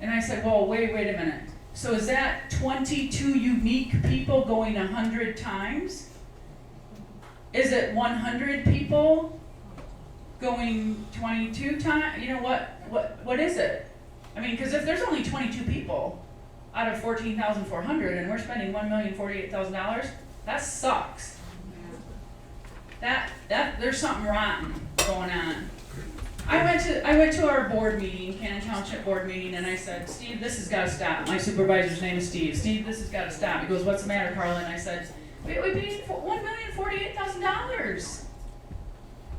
And I said, well, wait a minute. So is that 22 unique people going 100 times? Is it 100 people going 22 times? You know, what is it? I mean, because if there's only 22 people out of 14,400 and we're spending $1,048,000, that sucks. That there's something rotten going on. I went to our board meeting, Cannon Township board meeting, and I said, Steve, this has got to stop. My supervisor's name is Steve. Steve, this has got to stop. He goes, what's the matter, Karla? And I said, we paid $1,048,000.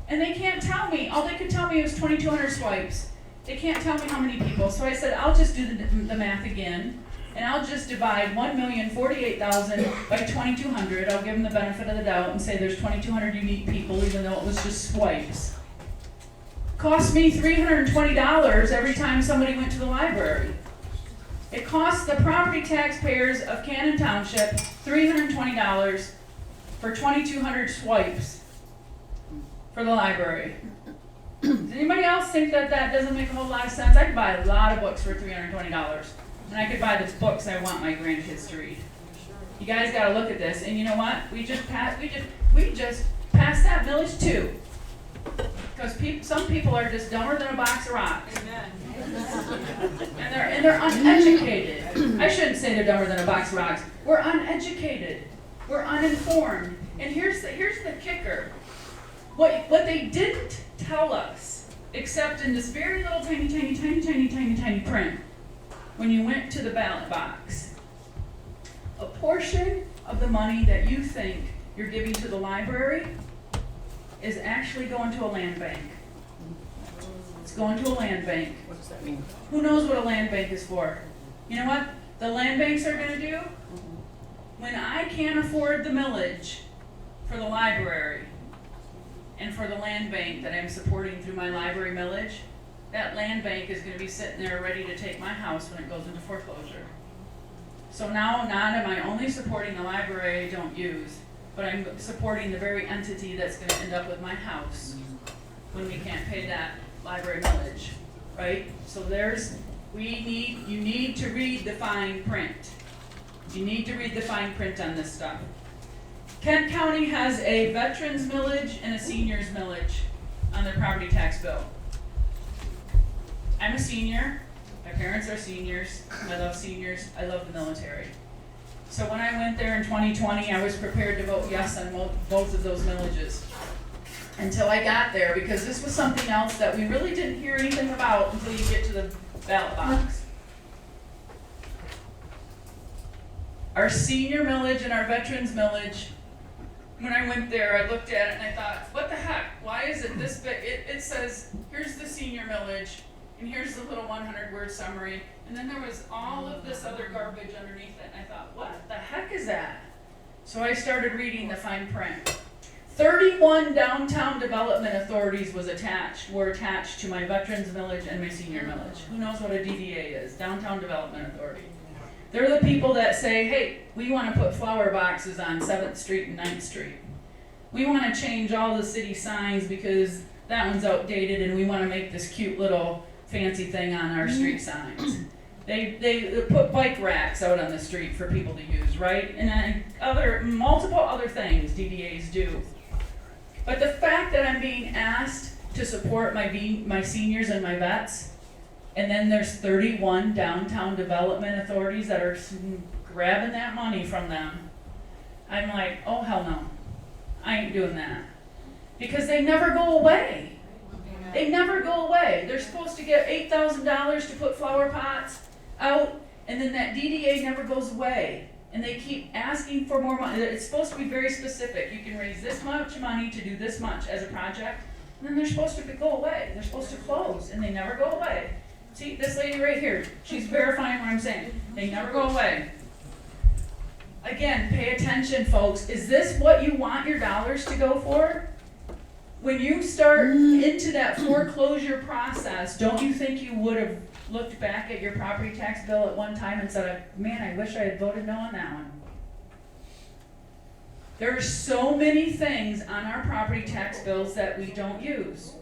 And they can't tell me. All they could tell me was 2,200 swipes. They can't tell me how many people. So I said, I'll just do the math again, and I'll just divide $1,048,000 by 2,200. I'll give them the benefit of the doubt and say there's 2,200 unique people, even though it was just swipes. Cost me $320 every time somebody went to the library. It cost the property taxpayers of Cannon Township $320 for 2,200 swipes for the library. Does anybody else think that doesn't make a whole lot of sense? I could buy a lot of books for $320, and I could buy the books I want my grandkids to read. You guys got to look at this, and you know what? We just passed that millage too, because some people are just dumber than a box of rocks. And they're uneducated. I shouldn't say they're dumber than a box of rocks. We're uneducated. We're uninformed. And here's the kicker. What they didn't tell us, except in this very little tiny print, when you went to the ballot box, a portion of the money that you think you're giving to the library is actually going to a land bank. It's going to a land bank. What does that mean? Who knows what a land bank is for? You know what the land banks are gonna do? When I can't afford the millage for the library and for the land bank that I'm supporting through my library millage, that land bank is gonna be sitting there ready to take my house when it goes into foreclosure. So now not am I only supporting the library I don't use, but I'm supporting the very entity that's gonna end up with my house when we can't pay that library millage, right? So you need to read the fine print. You need to read the fine print on this stuff. Kent County has a veterans millage and a seniors millage on their property tax bill. I'm a senior, my parents are seniors, I love seniors, I love the military. So when I went there in 2020, I was prepared to vote yes on both of those millages. Until I got there, because this was something else that we really didn't hear anything about until you get to the ballot box. Our senior millage and our veterans millage, when I went there, I looked at it and I thought, what the heck? Why is it this big? It says, here's the senior millage, and here's the little 100-word summary, and then there was all of this other garbage underneath it, and I thought, what the heck is that? So I started reading the fine print. 31 downtown development authorities were attached to my veterans millage and my senior millage. Who knows what a DDA is? Downtown Development Authority. They're the people that say, hey, we want to put flower boxes on 7th Street and 9th Street. We want to change all the city signs because that one's outdated and we want to make this cute little fancy thing on our street signs. They put bike racks out on the street for people to use, right? And multiple other things DDAs do. But the fact that I'm being asked to support my seniors and my vets, and then there's 31 downtown development authorities that are grabbing that money from them, I'm like, oh hell no, I ain't doing that. Because they never go away. They never go away. They're supposed to get $8,000 to put flower pots out, and then that DDA never goes away. And they keep asking for more money. It's supposed to be very specific. You can raise this much money to do this much as a project, and then they're supposed to go away. They're supposed to close, and they never go away. See, this lady right here, she's verifying what I'm saying. They never go away. Again, pay attention, folks. Is this what you want your dollars to go for? When you start into that foreclosure process, don't you think you would have looked back at your property tax bill at one time and said, man, I wish I had voted no on that one? There are so many things on our property tax bills that we don't use,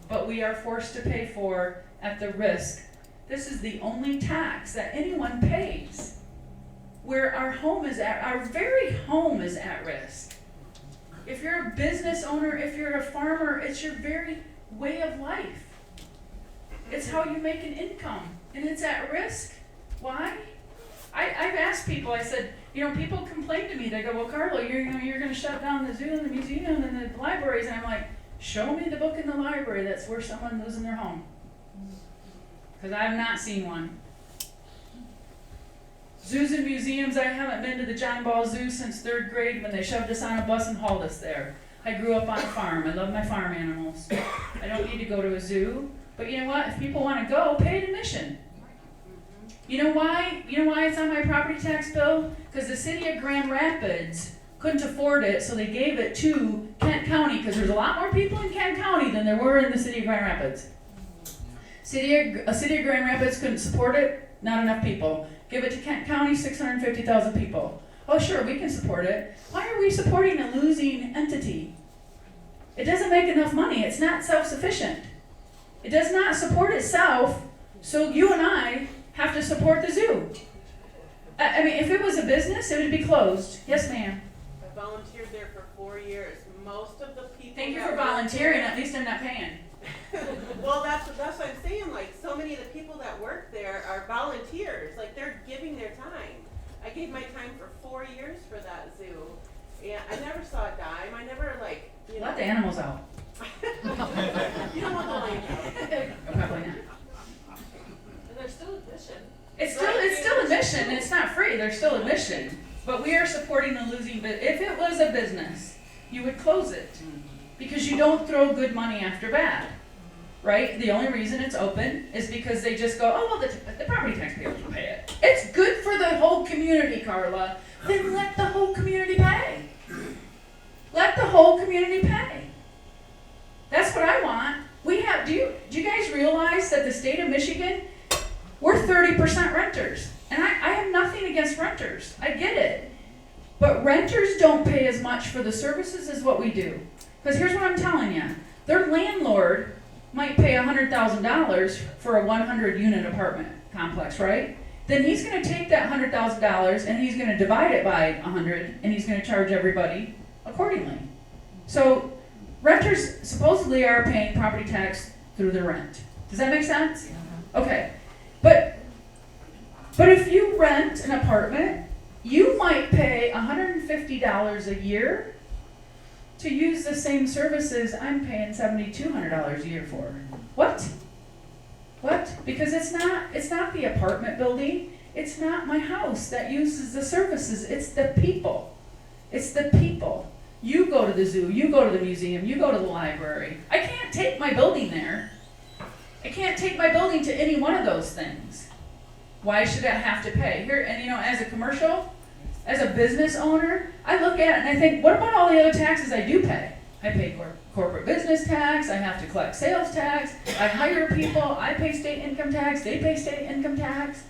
but we are forced to pay for at the risk. This is the only tax that anyone pays, where our very home is at risk. If you're a business owner, if you're a farmer, it's your very way of life. It's how you make an income, and it's at risk. Why? I've asked people, I said, people complain to me, they go, well, Karla, you're going to shut down the zoo and the museum and the libraries, and I'm like, show me the book in the library that's where someone lives in their home. Because I have not seen one. Zoos and museums, I haven't been to the John Ball Zoo since 3rd grade when they shoved us on a bus and hauled us there. I grew up on a farm. I love my farm animals. I don't need to go to a zoo. But you know what? If people want to go, pay admission. You know why? It's on my property tax bill? Because the city of Grand Rapids couldn't afford it, so they gave it to Kent County, because there's a lot more people in Kent County than there were in the city of Grand Rapids. City of Grand Rapids couldn't support it, not enough people. Give it to Kent County, 650,000 people. Oh sure, we can support it. Why are we supporting a losing entity? It doesn't make enough money. It's not self-sufficient. It does not support itself, so you and I have to support the zoo. I mean, if it was a business, it would be closed. Yes, ma'am. I volunteered there for 4 years. Most of the people. Thank you for volunteering. At least I'm not paying. Well, that's what I'm saying. Like, so many of the people that work there are volunteers. Like, they're giving their time. I gave my time for 4 years for that zoo, and I never saw a dime. I never Let the animals out. You don't want the land out. Probably not. And there's still admission. It's still admission. It's not free. There's still admission. But we are supporting the losing business. If it was a business, you would close it. because you don't throw good money after bad, right? The only reason it's open is because they just go, oh, well, the property taxpayers will pay it. It's good for the whole community, Karla. Then let the whole community pay. Let the whole community pay. That's what I want. Do you guys realize that the state of Michigan, we're 30% renters? And I have nothing against renters. I get it. But renters don't pay as much for the services as what we do. Because here's what I'm telling you. Their landlord might pay $100,000 for a 100-unit apartment complex, right? Then he's going to take that $100,000 and he's going to divide it by 100 and he's going to charge everybody accordingly. So renters supposedly are paying property tax through their rent. Does that make sense? Okay. But if you rent an apartment, you might pay $150 a year to use the same services I'm paying $7,200 a year for. What? What? Because it's not the apartment building. It's not my house that uses the services. It's the people. It's the people. You go to the zoo, you go to the museum, you go to the library. I can't take my building there. I can't take my building to any one of those things. Why should I have to pay? Here, and as a commercial, as a business owner, I look at it and I think, what about all the other taxes I do pay? I pay corporate business tax, I have to collect sales tax, I hire people, I pay state income tax, they pay state income tax,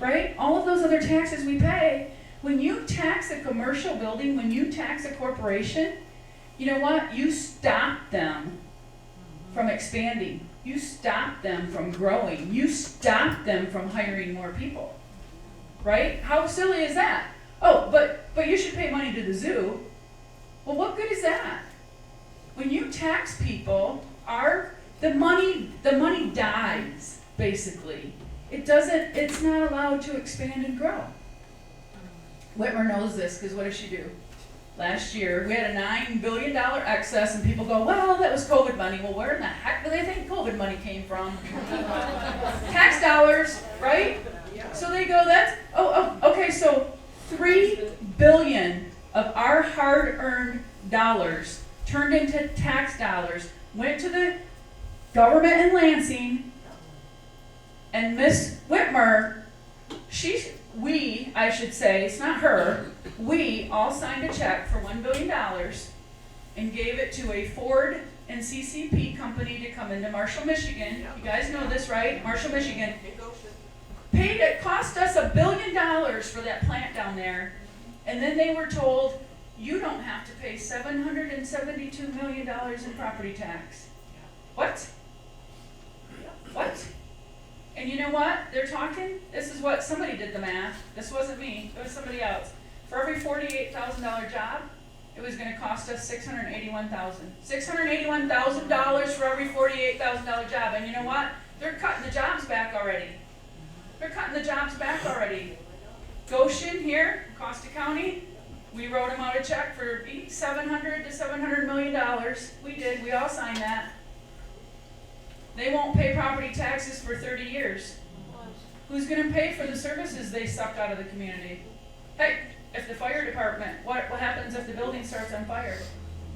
right? All of those other taxes we pay. When you tax a commercial building, when you tax a corporation, you know what? You stop them from expanding. You stop them from growing. You stop them from hiring more people, right? How silly is that? Oh, but you should pay money to the zoo. Well, what good is that? When you tax people, the money dies, basically. It's not allowed to expand and grow. Whitmer knows this, because what did she do? Last year, we had a $9 billion excess, and people go, well, that was COVID money. Well, where in the heck do they think COVID money came from? Tax dollars, right? So they go, okay, so $3 billion of our hard-earned dollars turned into tax dollars went to the government in Lansing, and Miss Whitmer, I should say, it's not her, we all signed a check for $1 billion and gave it to a Ford and CCP company to come into Marshall, Michigan. You guys know this, right? Marshall, Michigan. It cost us $1 billion for that plant down there. And then they were told, you don't have to pay $772 million in property tax. What? What? And you know what? They're talking, this is what, somebody did the math. This wasn't me, it was somebody else. For every $48,000 job, it was gonna cost us $681,000. $681,000 for every $48,000 job. And you know what? They're cutting the jobs back already. Goshen here, Costa County, we wrote them out a check for $700 to $700 million. We did, we all signed that. They won't pay property taxes for 30 years. Who's going to pay for the services they sucked out of the community? Hey, if the fire department, what happens if the building starts on fire?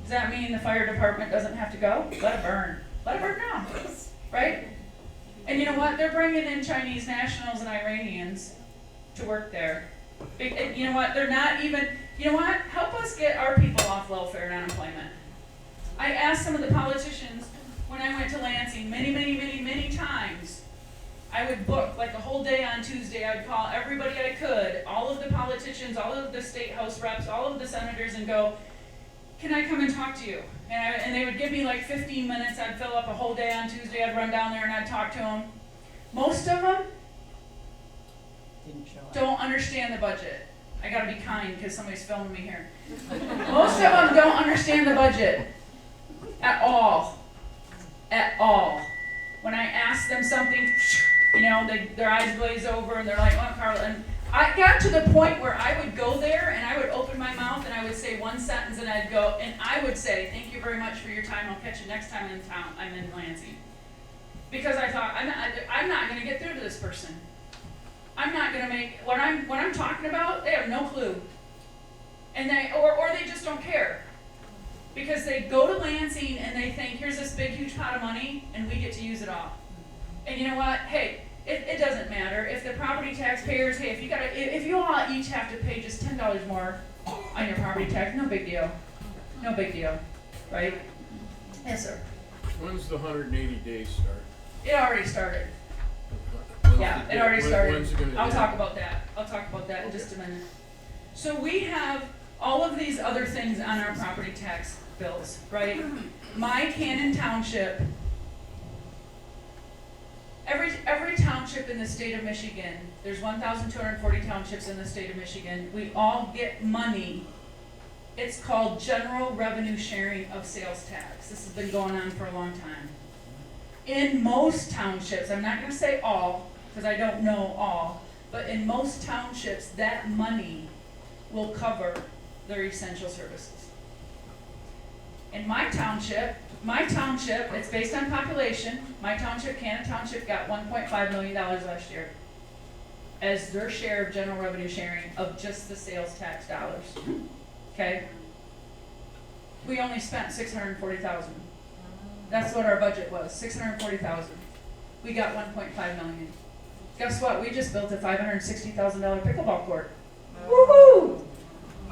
Does that mean the fire department doesn't have to go? Let it burn. Let it burn now, right? And you know what? They're bringing in Chinese nationals and Iranians to work there. You know what? They're not even, you know what? Help us get our people off welfare and unemployment. I asked some of the politicians when I went to Lansing many times. I would book like a whole day on Tuesday. I'd call everybody I could, all of the politicians, all of the state house reps, all of the senators, and go, can I come and talk to you? And they would give me like 15 minutes. I'd fill up a whole day on Tuesday. I'd run down there and I'd talk to them. Most of them don't understand the budget. I gotta be kind because somebody's filming me here. Most of them don't understand the budget at all. At all. When I ask them something, their eyes glaze over and they're like, oh, Karla. And I got to the point where I would go there and I would open my mouth and I would say one sentence and I'd go, and I would say, thank you very much for your time. I'll catch you next time in town. I'm in Lansing. Because I thought, I'm not going to get through to this person. I'm not going to make, what I'm talking about, they have no clue. And or they just don't care. Because they go to Lansing and they think, here's this big, huge pot of money, and we get to use it all. And you know what? Hey, it doesn't matter. If the property taxpayers, hey, if you all each have to pay just $10 more on your property tax, no big deal. No big deal, right? Yes, sir. When's the 180 days start? It already started. When's Yeah, the it already date? started. When's it gonna I'll end? talk about that. I'll talk about that in just a minute. So we have all of these other things on our property tax bills, right? My Cannon Township, every township in the state of Michigan, there's 1,240 townships in the state of Michigan, we all get money. It's called general revenue sharing of sales tax. This has been going on for a long time. In most townships, I'm not gonna say all, because I don't know all, but in most townships, that money will cover their essential services. In my township, it's based on population, my township, Cannon Township, got $1.5 million last year as their share of general revenue sharing of just the sales tax dollars, okay? We only spent $640,000. That's what our budget was, $640,000. We got $1.5 million. Guess what? We just built a $560,000 pickleball court. Woohoo!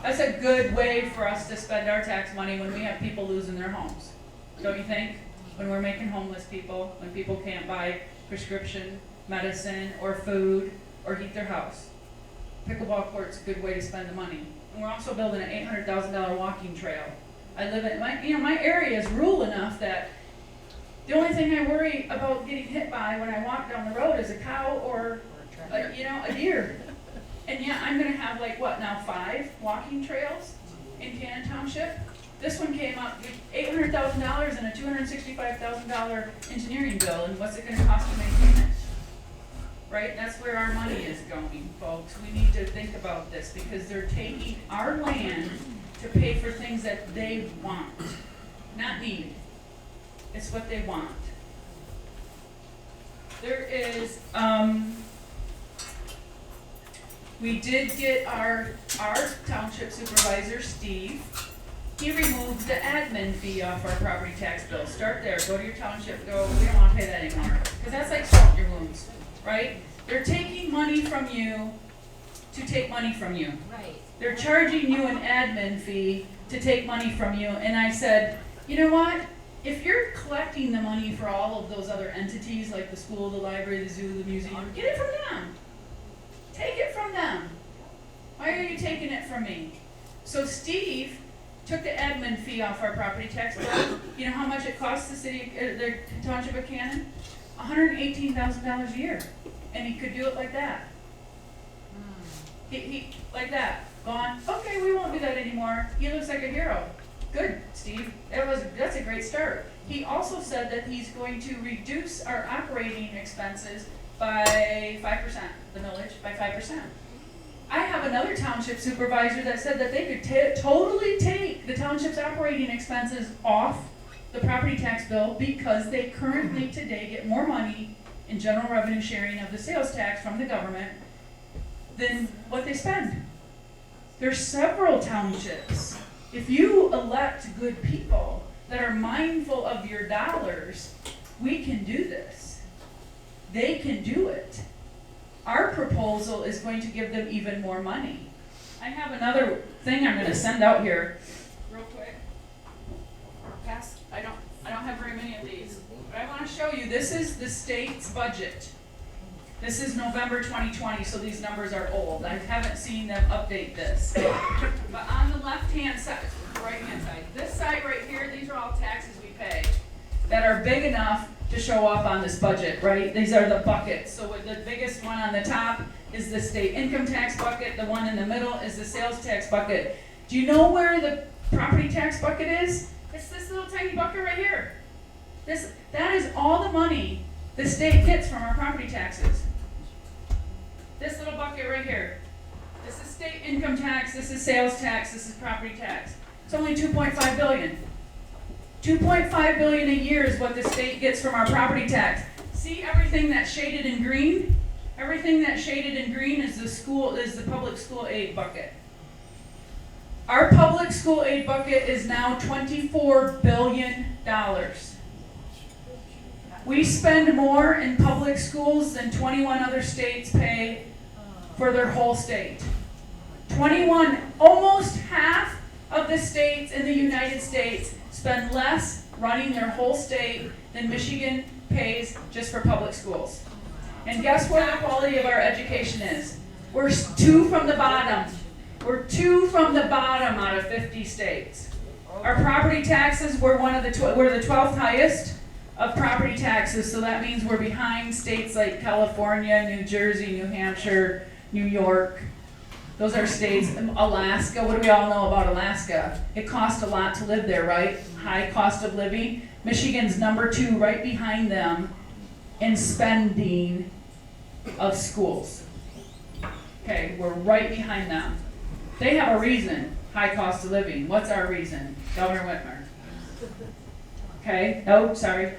That's a good way for us to spend our tax money when we have people losing their homes. Don't you think? When we're making homeless people, when people can't buy prescription medicine or food or heat their house. Pickleball court's a good way to spend the money. And we're also building an $800,000 walking trail. I live in my area is rural enough that the only thing I worry about getting hit by when I walk down the road is a cow or a deer. And yeah, I'm gonna have 5 walking trails in Cannon Township. This one came up $800,000 and a $265,000 engineering bill, and what's it gonna cost to maintain it? Right, that's where our money is going, folks. We need to think about this because they're taking our land to pay for things that they want, not need. It's what they want. There is, we did get our township supervisor, Steve. He removed the admin fee off our property tax bill. Start there, go to your township, we don't wanna pay that anymore. Cause that's like salt in your wounds, right? They're taking money from you to take money from you. Right. They're charging you an admin fee to take money from you, and I said, you know what? If you're collecting the money for all of those other entities, like the school, the library, the zoo, the museum, get it from them. Take it from them. Why are you taking it from me? So Steve took the admin fee off our property tax bill. You know how much it costs the city, the township of Cannon? $118,000 a year, and he could do it like that. He like that. Gone. Okay, we won't do that anymore. He looks like a hero. Good, Steve. That's a great start. He also said that he's going to reduce our operating expenses by 5%, the millage by 5%. I have another township supervisor that said that they could totally take the township's operating expenses off the property tax bill because they currently today get more money in general revenue sharing of the sales tax from the government than what they spend. There's several townships. If you elect good people that are mindful of your dollars, we can do this. They can do it. Our proposal is going to give them even more money. I have another thing I'm going to send out here real quick. Pass. I don't have very many of these, but I want to show you. This is the state's budget. This is November 2020, so these numbers are old. I haven't seen them update this. But on the left-hand side, right-hand side, this side right here, these are all taxes we pay that are big enough to show up on this budget, right? These are the buckets. So the biggest one on the top is the state income tax bucket. The one in the middle is the sales tax bucket. Do you know where the property tax bucket is? It's this little tiny bucket right here. That is all the money the state gets from our property taxes. This little bucket right here. This is state income tax, this is sales tax, this is property tax. It's only $2.5 billion. $2.5 billion a year is what the state gets from our property tax. See everything that's shaded in green? Everything that's shaded in green is the public school aid bucket. Our public school aid bucket is now $24 billion. We spend more in public schools than 21 other states pay for their whole state. 21, almost half of the states in the United States spend less running their whole state than Michigan pays just for public schools. And guess where the quality of our education is? We're 2 from the bottom. We're 2 from the bottom out of 50 states. Our property taxes, we're we're the 12th highest of property taxes, so that means we're behind states like California, New Jersey, New Hampshire, New York. Those are states. Alaska, what do we all know about Alaska? It costs a lot to live there, right? High cost of living. Michigan's number 2, right behind them in spending of schools. Okay, we're right behind them. They have a reason, high cost of living. What's our reason? Governor Whitmer. Okay, oh, sorry.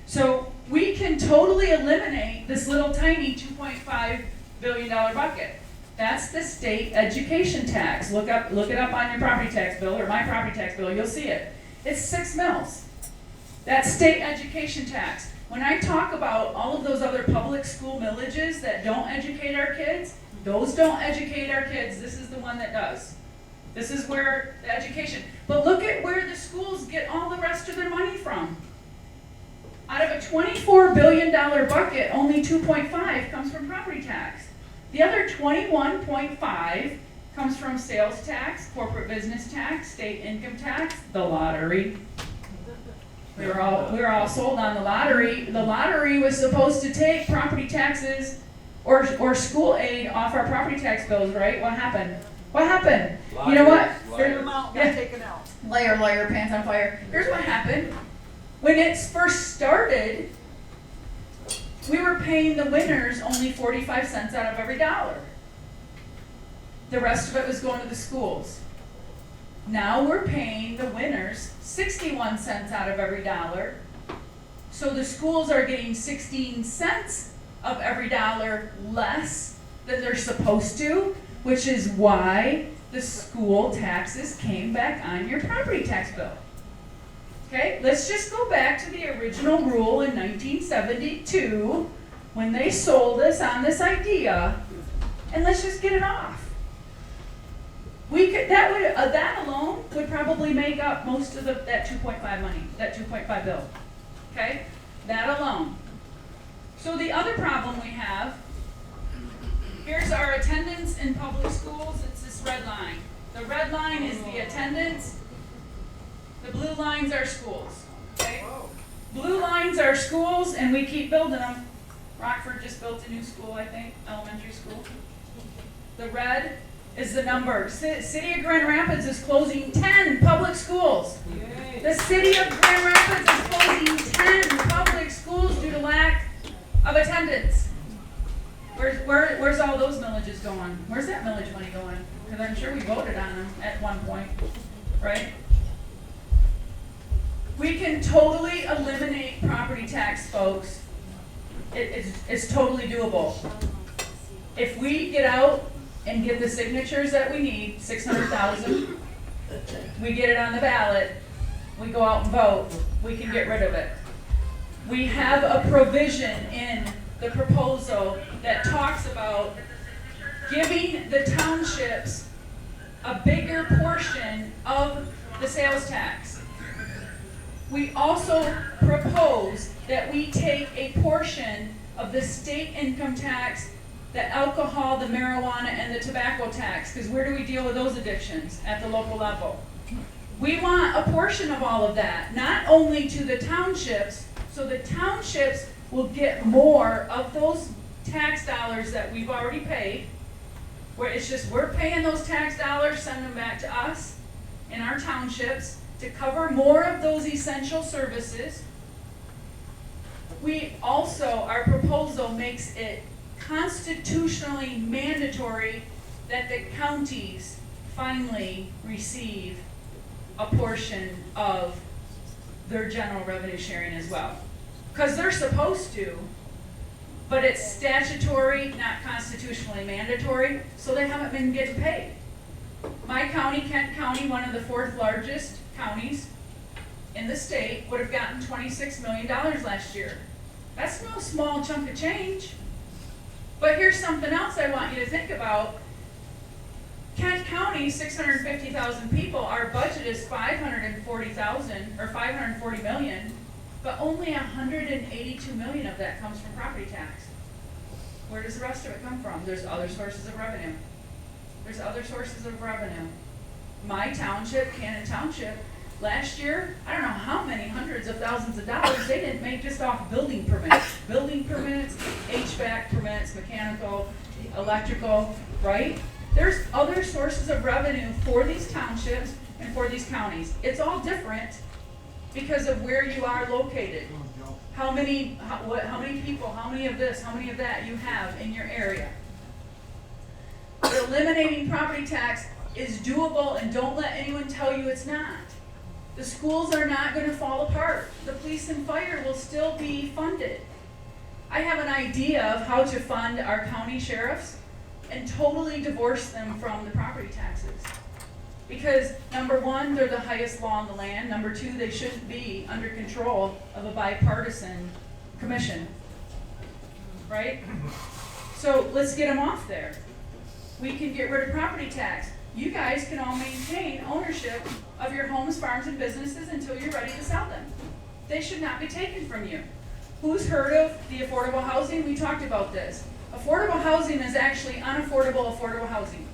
So we can totally eliminate this little tiny $2.5 billion bucket. That's the state education tax. Look it up on your property tax bill or my property tax bill, you'll see it. It's 6 mils. That's state education tax. When I talk about all of those other public school millages that don't educate our kids, those don't educate our kids. This is the one that does. This is where the education. But look at where the schools get all the rest of their money from. Out of a $24 billion bucket, only 2.5 comes from property tax. The other 21.5 comes from sales tax, corporate business tax, state income tax, the lottery. We were all sold on the lottery. The lottery was supposed to take property taxes or school aid off our property tax bills, right? What happened? What happened? You know what? Certain amount got taken out. Liar, pants on fire. Here's what happened. When it first started, we were paying the winners only 45 cents out of every dollar. The rest of it was going to the schools. Now we're paying the winners 61 cents out of every dollar. So the schools are getting 16 cents of every dollar less than they're supposed to, which is why the school taxes came back on your property tax bill. Okay, let's just go back to the original rule in 1972 when they sold us on this idea, and let's just get it off. That alone would probably make up most of that 2.5 money, that 2.5 bill. Okay, that alone. So the other problem we have, here's our attendance in public schools. It's this red line. The red line is the attendance. The blue lines are schools. Okay? Blue lines are schools, and we keep building them. Rockford just built a new school, I think, elementary school. The red is the number. City of Grand Rapids is closing 10 public schools. Yay. The city of Grand Rapids is closing 10 public schools due to lack of attendance. Where's all those millages going? Where's that millage money going? Because I'm sure we voted on them at one point, right? We can totally eliminate property tax, folks. It's totally doable. If we get out and get the signatures that we need, 600,000, we get it on the ballot, we go out and vote, we can get rid of it. We have a provision in the proposal that talks about giving the townships a bigger portion of the sales tax. We also propose that we take a portion of the state income tax, the alcohol, the marijuana, and the tobacco tax, because where do we deal with those addictions? At the local level. We want a portion of all of that, not only to the townships, so the townships will get more of those tax dollars that we've already paid, where it's just we're paying those tax dollars, send them back to us in our townships to cover more of those essential services. We also, our proposal makes it constitutionally mandatory that the counties finally receive a portion of their general revenue sharing as well. Because they're supposed to, but it's statutory, not constitutionally mandatory, so they haven't been getting paid. My county, Kent County, one of the 4th largest counties in the state, would have gotten $26 million last year. That's no small chunk of change. But here's something else I want you to think about. Kent County, 650,000 people, our budget is 540,000 or 540 million, but only 182 million of that comes from property tax. Where does the rest of it come from? There's other sources of revenue. There's other sources of revenue. My township, Cannon Township, last year, I don't know how many hundreds of thousands of dollars they didn't make just off building permits. Building permits, HVAC permits, mechanical, electrical, right? There's other sources of revenue for these townships and for these counties. It's all different because of where you are located. How many people, how many of this, how many of that you have in your area. Eliminating property tax is doable, and don't let anyone tell you it's not. The schools are not going to fall apart. The police and fire will still be funded. I have an idea of how to fund our county sheriffs and totally divorce them from the property taxes. Because number one, they're the highest law in the land. Number two, they shouldn't be under control of a bipartisan commission, right? So let's get them off there. We can get rid of property tax. You guys can all maintain ownership of your homes, farms, and businesses until you're ready to sell them. They should not be taken from you. Who's heard of the affordable housing? We talked about this. Affordable housing is actually unaffordable affordable housing,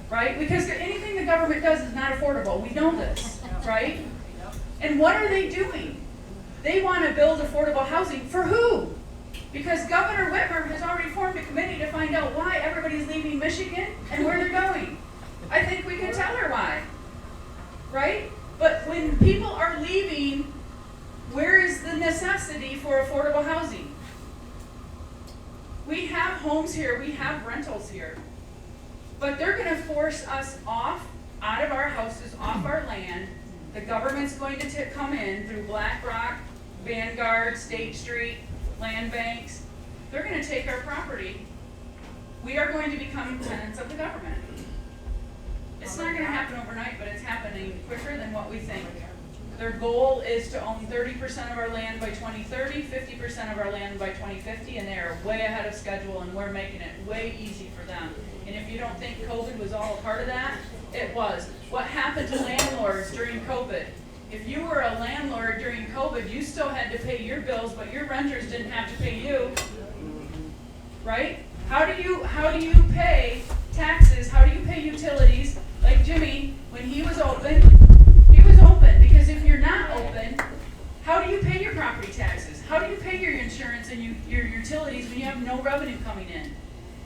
right? Because anything the government does is not affordable. We know this, right? And what are they doing? They want to build affordable housing for who? Because Governor Whitmer has already formed a committee to find out why everybody's leaving Michigan and where they're going. I think we can tell her why, right? But when people are leaving, where is the necessity for affordable housing? We have homes here, we have rentals here, but they're going to force us out of our houses, off our land. The government's going to come in through BlackRock, Vanguard, State Street, land banks. They're going to take our property. We are going to become tenants of the government. It's not going to happen overnight, but it's happening quicker than what we think. Their goal is to own 30% of our land by 2030, 50% of our land by 2050, and they are way ahead of schedule, and we're making it way easy for them. And if you don't think COVID was all a part of that, it was. What happened to landlords during COVID? If you were a landlord during COVID, you still had to pay your bills, but your renters didn't have to pay you, right? How do you pay taxes? How do you pay utilities? Like Jimmy, when he was open because if you're not open, how do you pay your property taxes? How do you pay your insurance and your utilities when you have no revenue coming in?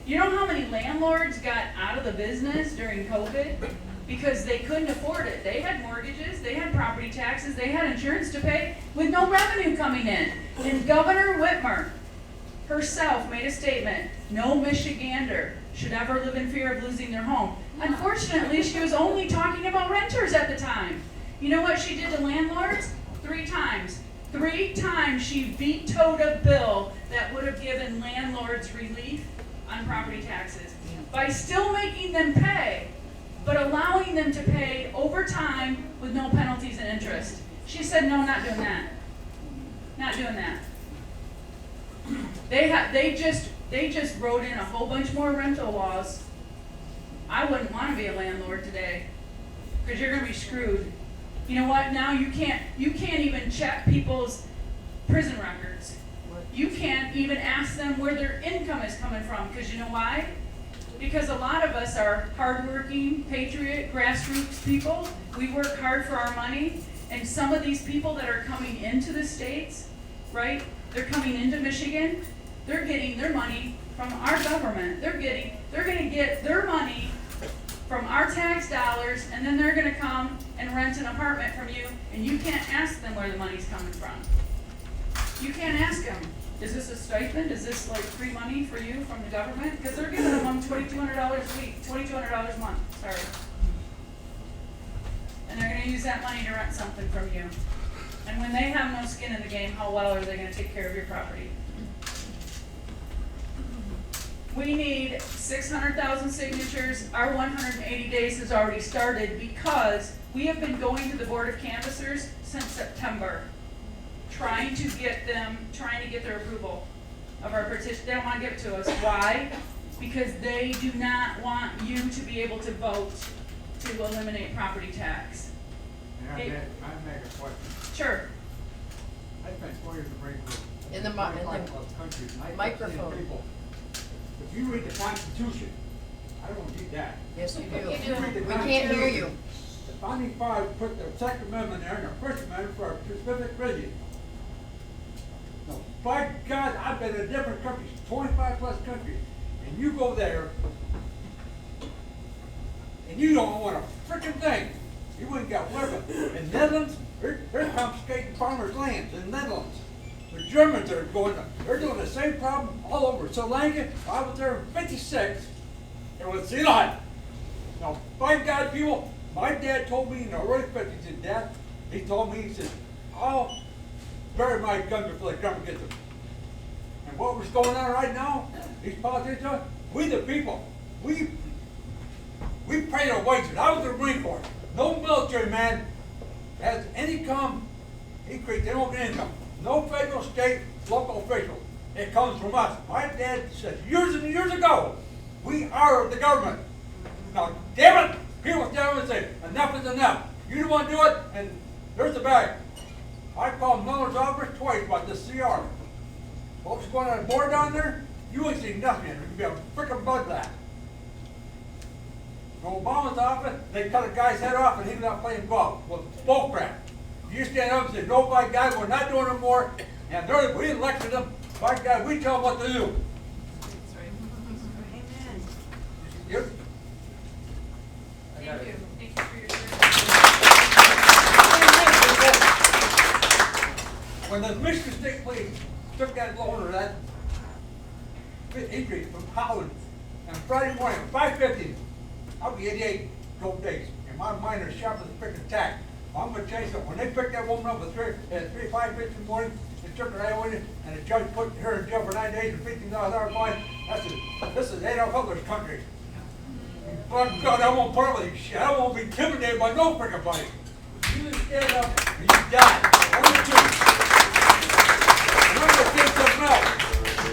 You know how many landlords got out of the business during COVID? Because they couldn't afford it. They had mortgages, they had property taxes, they had insurance to pay with no revenue coming in. And Governor Whitmer herself made a statement, no Michigander should ever live in fear of losing their home. Unfortunately, she was only talking about renters at the time. You know what she did to landlords? 3 times. 3 times she vetoed a bill that would have given landlords relief on property taxes by still making them pay, but allowing them to pay over time with no penalties and interest. She said, no, not doing that. Not doing that. They just wrote in a whole bunch more rental laws. I wouldn't want to be a landlord today, because you're going to be screwed. You know what? Now you can't even check people's prison records. You can't even ask them where their income is coming from, because you know why? Because a lot of us are hardworking, patriot, grassroots people. We work hard for our money, and some of these people that are coming into the states, right? They're coming into Michigan. They're getting their money from our government. They're going to get their money from our tax dollars, and then they're going to come and rent an apartment from you, and you can't ask them where the money's coming from. You can't ask them, is this a stipend? Is this like free money for you from the government? Because they're giving them $2,200 a week, $2,200 a month, sorry. And they're going to use that money to rent something from you. And when they have no skin in the game, how well are they going to take care of your property? We need 600,000 signatures. Our 180 days has already started because we have been going to the Board of Canvassers since September, trying to get their approval of our petition. They don't want to give it to us. Why? Because they do not want you to be able to vote to eliminate property tax. Can I make a question? Sure. I spent 4 years in Braintree. In the countries. microphone. If you read the Constitution, I don't read that. Yes, you do. If you read the We can't hear you. The founding fathers put the Second Amendment there and the First Amendment for a specific reason. No, by God, I've been in different countries, 25 plus countries, and you go there, and you don't want a frickin' thing. You wouldn't get whatever. In Netherlands, they're confiscating farmers' lands in Netherlands. The Germans are they're doing the same problem all over. Sri Lanka, I was there in '56, it was Ceylon. Now, by God, people, my dad told me in the early '50s, he said, Dad, he told me, he said, I'll bury my guns before they come and get them. And what was going on right now, these politicians, we the people, we pay our wages. I was in the Marine Corps. No military man has any income, he creates their own income. No federal, state, local official. It comes from us. My dad said years and years ago, we are the government. Now, damn it, people stand up and say, enough is enough. You don't want to do it, and there's the bag. I called Miller's office twice about this CR. What's going on the board down there? You ain't seen nothing. It could be a freaking bloodbath. In Obama's office, they cut a guy's head off and he was out playing golf. Well, bull crap. You stand up and say, no, by God, we're not doing it more. And we elected them. By God, we tell them what to do. Amen. Yep. Thank you. Thank you for your service. When the Michigan State Police took that loan or that increase from Holland on Friday morning, 5:50, I'll be 88 gold days. And my mind is sharp as a freaking tack. I'm gonna tell you something. When they picked that woman up at 5:50 in the morning, they took her away, and the judge put her in jail for 9 days and $15,000 fine. I said, this is Adolf Hitler's country. But God, I won't put up with this shit. I won't be intimidated by no freaking body. You just stand up and you die. Only two. And I'm gonna tell you something else.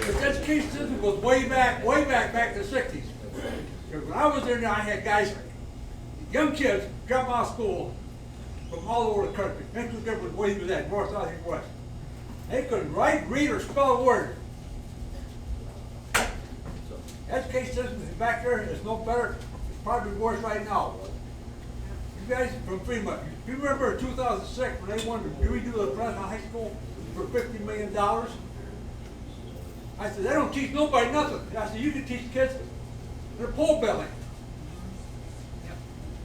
This education system goes way back to the 60s. Because when I was there, I had guys, young kids, drop out of school from all over the country. Make no difference where you was at, north, south, east, west. They couldn't write, read, or spell a word. Education system is back there, it's no better, it's probably worse right now. You guys from Fremont, you remember in 2006 when they wanted to redo the Fresno High School for $50 million? I said, they don't teach nobody nothing. I said, you can teach kids their pole building.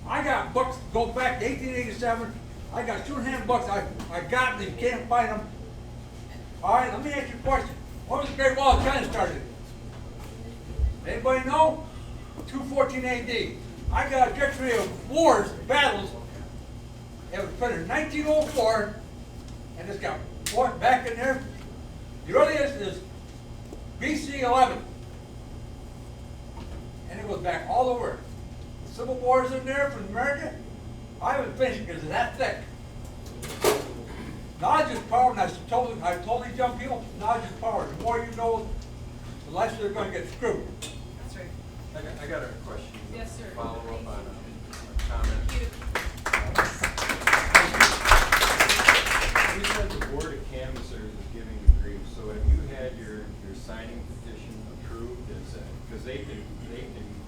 I got books go back to 1887. I got 2.5 books. I got them. You can't find them. All right, let me ask you a question. When was the Great Wall of China started? Anybody know? 214 AD. I got a dictionary of wars, battles. It was put in 1904, and it's got fought back in there. The earliest is BC 11, and it goes back all over. Civil Wars in there from America. I haven't finished because it's that thick. Knowledge is power, and I told these young people, knowledge is power. The more you know, the less they're going to get screwed. That's right. I got a question. Yes, sir. Follow up on a comment. Thank you. You said the Board of Canvassers is giving you grief, so have you had your signing petition approved? Because they can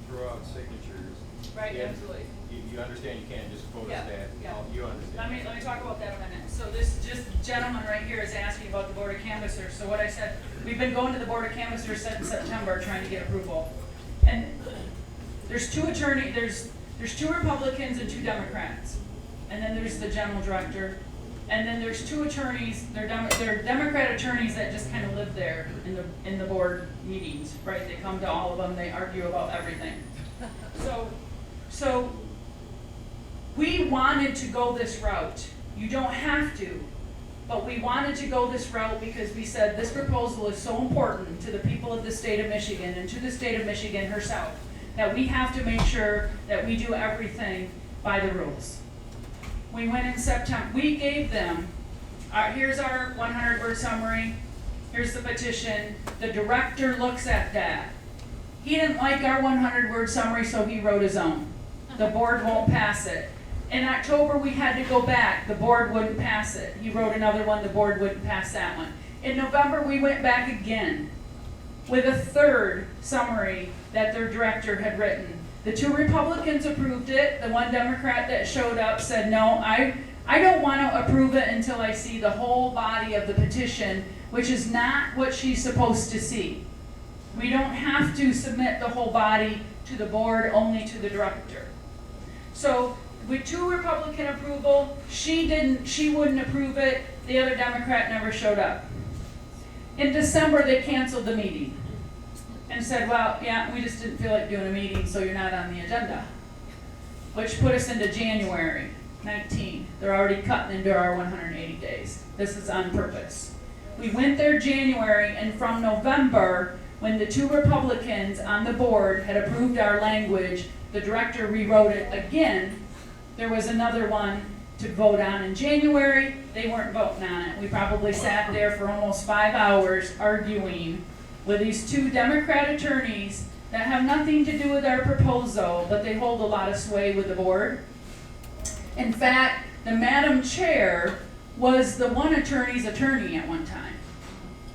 throw out signatures. Right, and absolutely. You understand you can't just post Yeah, that. yeah. You understand. Let me talk about that a minute. So this gentleman right here is asking about the Board of Canvassers. So what I said, we've been going to the Board of Canvassers since September trying to get approval. And there's two attorneys, there's 2 Republicans and 2 Democrats. And then there's the general director. And then there's 2 attorneys, they're Democrat attorneys that just kind of live there in the board meetings, right? They come to all of them, they argue about everything. So we wanted to go this route. You don't have to, But we wanted to go this route because we said this proposal is so important to the people of the state of Michigan and to the state of Michigan herself, that we have to make sure that we do everything by the rules. We went in September, we gave them, here's our 100-word summary, here's the petition. The director looks at that. He didn't like our 100-word summary, so he wrote his own. The board won't pass it. In October, we had to go back. The board wouldn't pass it. He wrote another one, the board wouldn't pass that one. In November, we went back again with a third summary that their director had written. The 2 Republicans approved it. The 1 Democrat that showed up said, no, I don't want to approve it until I see the whole body of the petition, which is not what she's supposed to see. We don't have to submit the whole body to the board, only to the director. So with 2 Republican approval, she wouldn't approve it. The other Democrat never showed up. In December, they canceled the meeting and said, well, yeah, we just didn't feel like doing a meeting, so you're not on the agenda. Which put us into January 19. They're already cutting into our 180 days. This is on purpose. We went there January, and from November, when the 2 Republicans on the board had approved our language, the director rewrote it again. There was another one to vote on in January. They weren't voting on it. We probably sat there for almost 5 hours arguing with these 2 Democrat attorneys that have nothing to do with our proposal, but they hold a lot of sway with the board. In fact, the Madam Chair was the one attorney's attorney at one time.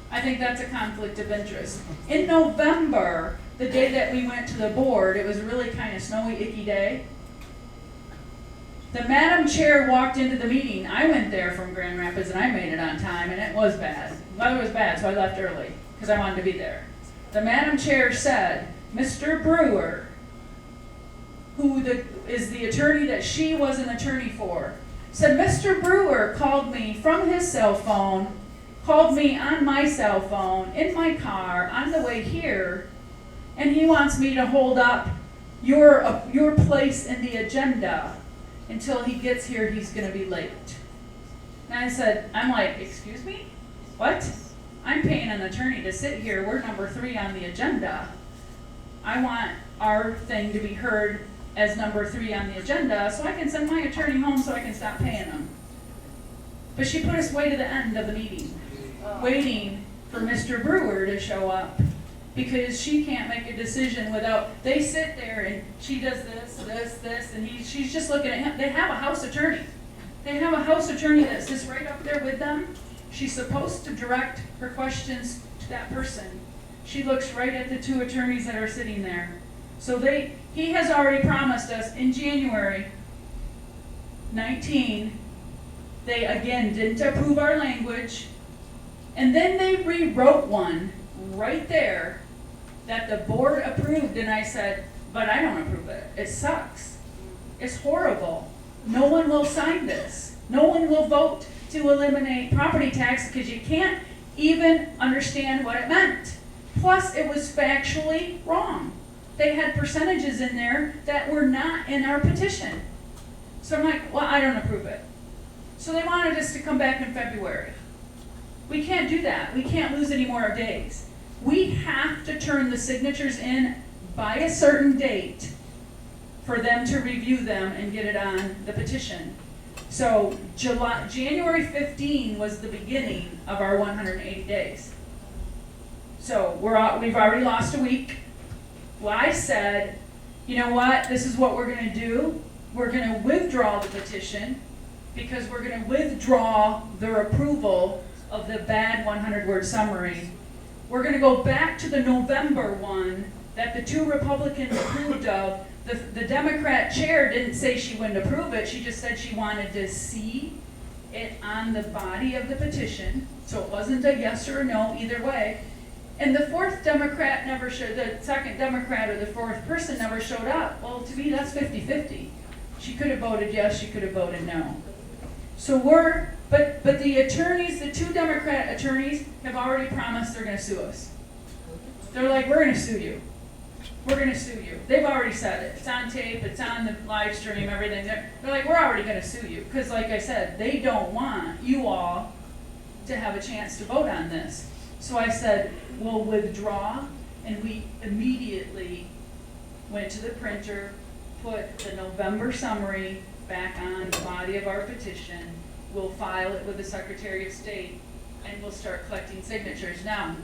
I think that's a conflict of interest. In November, the day that we went to the board, it was a really kind of snowy, icky day. The Madam Chair walked into the meeting. I went there from Grand Rapids and I made it on time, and it was bad. The weather was bad, so I left early because I wanted to be there. The Madam Chair said, Mr. Brewer, who is the attorney that she was an attorney for, said Mr. Brewer called me from his cell phone, called me on my cell phone, in my car, on the way here, and he wants me to hold up your place in the agenda. Until he gets here, he's going to be late. And I'm like, excuse me? What? I'm paying an attorney to sit here. We're number 3 on the agenda. I want our thing to be heard as number 3 on the agenda so I can send my attorney home so I can stop paying him. But she put us way to the end of the meeting, waiting for Mr. Brewer to show up. Because she can't make a decision without, they sit there and she does this, and she's just looking at him. They have a house attorney. They have a house attorney that sits right up there with them. She's supposed to direct her questions to that person. She looks right at the 2 attorneys that are sitting there. So he has already promised us in January 19, they again didn't approve our language, and then they rewrote one right there that the board approved, and I said, but I don't approve it. It sucks. It's horrible. No one will sign this. No one will vote to eliminate property tax because you can't even understand what it meant. Plus, it was factually wrong. They had percentages in there that were not in our petition. So I'm like, well, I don't approve it. So they wanted us to come back in February. We can't do that. We can't lose any more days. We have to turn the signatures in by a certain date for them to review them and get it on the petition. So January 15 was the beginning of our 180 days. So we've already lost a week. Well, I said, you know what, this is what we're going to do. We're going to withdraw the petition because we're going to withdraw their approval of the bad 100-word summary. We're going to go back to the November one that the 2 Republicans approved of. The Democrat chair didn't say she wouldn't approve it. She just said she wanted to see it on the body of the petition. So it wasn't a yes or a no either way. And the 4th Democrat never showed, the 2nd Democrat or the 4th person never showed up. Well, to me, that's 50-50. She could have voted yes, she could have voted no. So but the attorneys, the 2 Democrat attorneys have already promised they're going to sue us. They're like, we're going to sue you. We're going to sue you. They've already said it. It's on tape, it's on the live stream, everything. They're like, we're already going to sue you. Because like I said, they don't want you all to have a chance to vote on this. So I said, we'll withdraw, and we immediately went to the printer, put the November summary back on the body of our petition. We'll file it with the Secretary of State, and we'll start collecting signatures. Now,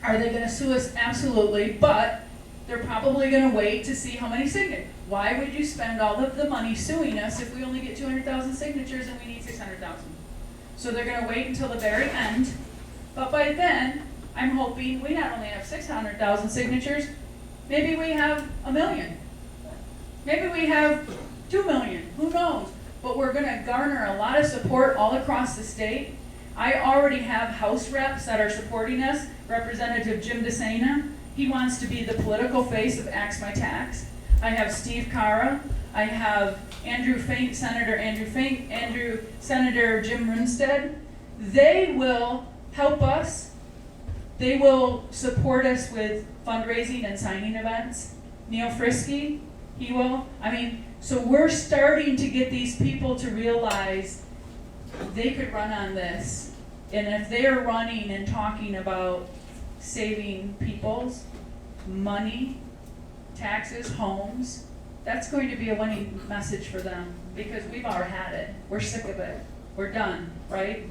are they gonna sue us? Absolutely, but they're probably gonna wait to see how many signatures. Why would you spend all of the money suing us if we only get 200,000 signatures and we need 600,000? So they're gonna wait until the very end, but by then, I'm hoping we not only have 600,000 signatures, maybe we have 1 million. Maybe we have 2 million, who knows? But we're gonna garner a lot of support all across the state. I already have House reps that are supporting us. Representative Jim DeSena, he wants to be the political face of Axe My Tax. I have Steve Cara. I have Andrew Fink, Senator Jim Runstead. They will help us. They will support us with fundraising and signing events. Neil Frisky, he will. I mean, so we're starting to get these people to realize they could run on this. And if they are running and talking about saving people's money, taxes, homes, that's going to be a winning message for them, because we've already had it. We're sick of it. We're done, right?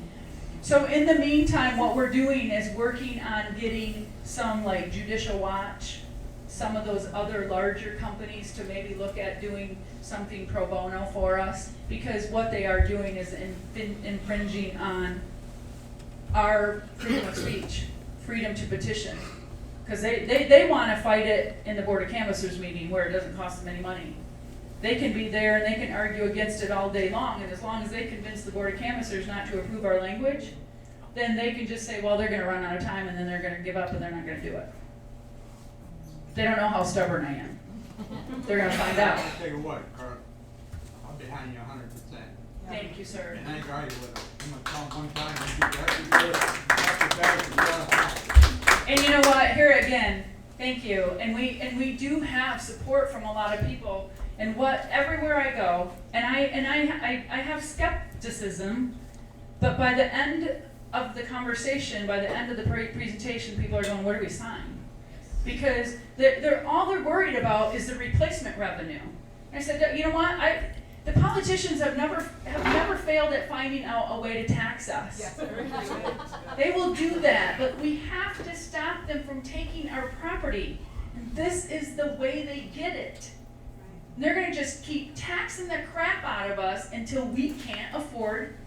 So in the meantime, what we're doing is working on getting some like Judicial Watch, some of those other larger companies to maybe look at doing something pro bono for us, because what they are doing is infringing on our freedom of speech, freedom to petition. Because they want to fight it in the Board of Canvassers meeting where it doesn't cost them any money. They can be there and they can argue against it all day long, and as long as they convince the Board of Canvassers not to approve our language, then they can just say, well, they're going to run out of time, and then they're going to give up and they're not going to do it. They don't know how stubborn I am. They're going to find out. I'll tell you what, Carl, I'm behind you 100%. Thank you, sir. And I agree with him. I'm gonna tell him one time, and And you know what? Here again, thank you. And we do have support from a lot of people. And what everywhere I go, and I have skepticism, but by the end of the conversation, by the end of the presentation, people are going, "What do we sign?" Because they're all they're worried about is the replacement revenue. And I said, you know what? The politicians have never failed at finding out a way to tax us. Yes. They will do that, but we have to stop them from taking our property. And this is the way they get it. And they're going to just keep taxing the crap out of us until we can't afford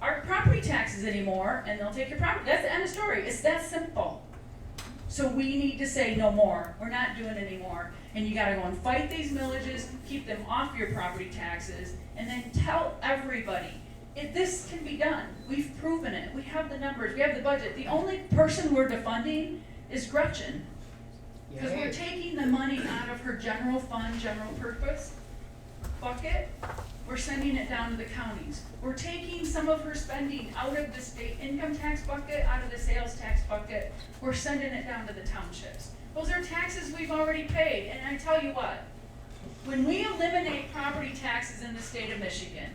our property taxes anymore, and they'll take your property. That's the end of the story. It's that simple. So we need to say no more. We're not doing it anymore. And you got to go and fight these millages, keep them off your property taxes, and then tell everybody, this can be done. We've proven it. We have the numbers. We have the budget. The only person we're defunding is Gretchen. Because we're taking the money out of her general fund, general purpose bucket. We're sending it down to the counties. We're taking some of her spending out of the state income tax bucket, out of the sales tax bucket. We're sending it down to the townships. Those are taxes we've already paid. And I tell you what, when we eliminate property taxes in the state of Michigan,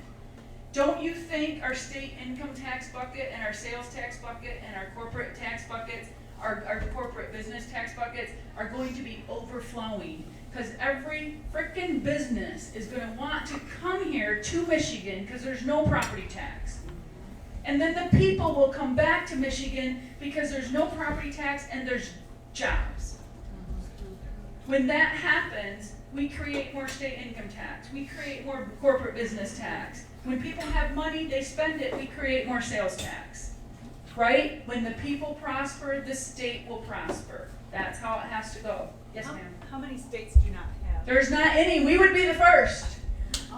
don't you think our state income tax bucket and our sales tax bucket and our corporate tax buckets, our corporate business tax buckets are going to be overflowing? Because every frickin' business is going to want to come here to Michigan because there's no property tax. And then the people will come back to Michigan because there's no property tax and there's jobs. When that happens, we create more state income tax. We create more corporate business tax. When people have money, they spend it. We create more sales tax. Right? When the people prosper, the state will prosper. That's how it has to go. Yes, ma'am. How many states do you not have? There's not any. We would be the first.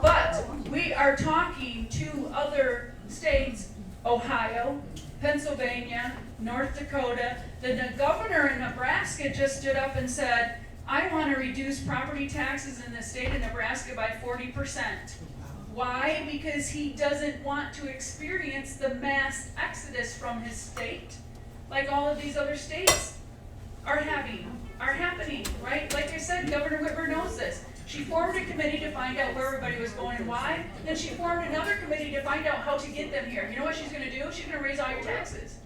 But we are talking to other states, Ohio, Pennsylvania, North Dakota. The governor in Nebraska just stood up and said, I want to reduce property taxes in the state of Nebraska by 40%. Why? Because he doesn't want to experience the mass exodus from his state, like all of these other states are happening, right? Like I said, Governor Whitmer knows this. She formed a committee to find out where everybody was going and why. Then she formed another committee to find out how to get them here. You know what she's gonna do? She's gonna raise all your taxes.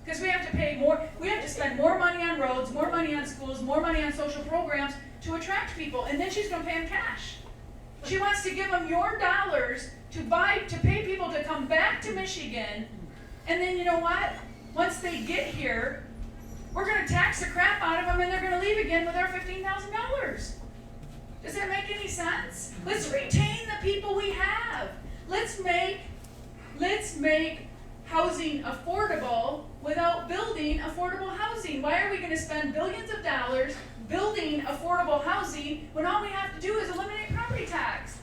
Because we have to pay more, we have to spend more money on roads, more money on schools, more money on social programs to attract people, and then she's gonna pay them cash. She wants to give them your dollars to pay people to come back to Michigan, and then you know what? Once they get here, we're gonna tax the crap out of them and they're gonna leave again with our $15,000. Does that make any sense? Let's retain the people we have. Let's make housing affordable without building affordable housing. Why are we gonna spend billions of dollars building affordable housing when all we have to do is eliminate property tax?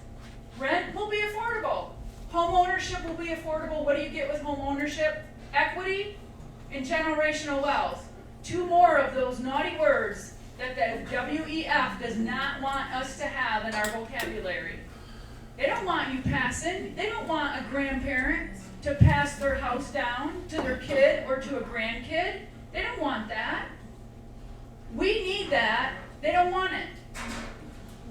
Rent will be affordable. Home ownership will be affordable. What do you get with home ownership? Equity and generational wealth. Two more of those naughty words that the WEF does not want us to have in our vocabulary. They don't want you passing. They don't want a grandparent to pass their house down to their kid or to a grandkid. They don't want that. We need that. They don't want it.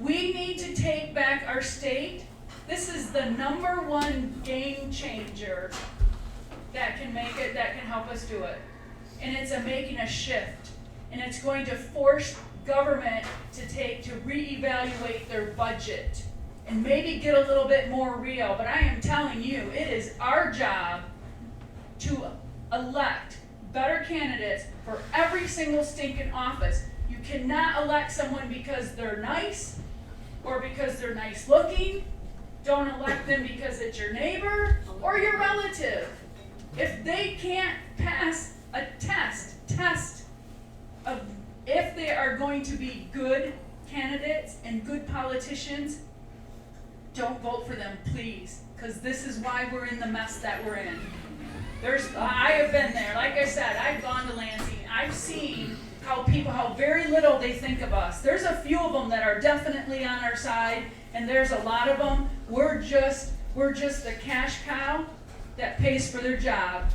We need to take back our state. This is the #1 game changer that can help us do it. And it's making a shift. And it's going to force government to reevaluate their budget and maybe get a little bit more real. But I am telling you, it is our job to elect better candidates for every single stinking office. You cannot elect someone because they're nice or because they're nice looking. Don't elect them because it's your neighbor or your relative. If they can't pass a test of if they are going to be good candidates and good politicians, don't vote for them, please, because this is why we're in the mess that we're in. I have been there. Like I said, I've gone to Lansing. I've seen how very little they think of us. There's a few of them that are definitely on our side, and there's a lot of them. We're just a cash cow that pays for their job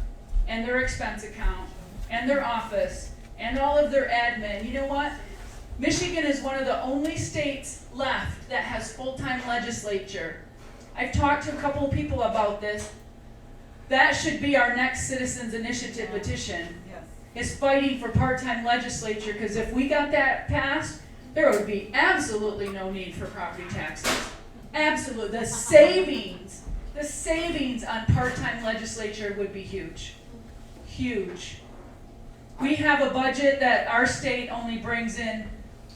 and their expense account and their office and all of their admin. You know what? Michigan is one of the only states left that has full-time legislature. I've talked to a couple of people about this. That should be our next citizens initiative petition, is fighting for part-time legislature, because if we got that passed, there would be absolutely no need for property taxes. Absolutely. The savings on part-time legislature would be huge. Huge. We have a budget that our state only brings in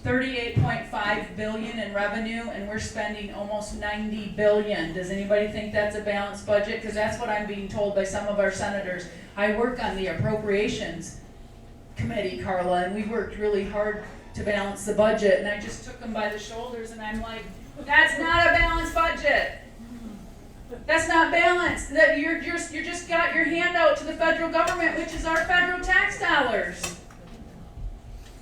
$38.5 billion in revenue, and we're spending almost $90 billion. Does anybody think that's a balanced budget? Because that's what I'm being told by some of our senators. I work on the appropriations committee, Karla, and we worked really hard to balance the budget, and I just took them by the shoulders, and I'm like, that's not a balanced budget. That's not balanced. That you just got your hand out to the federal government, which is our federal tax dollars.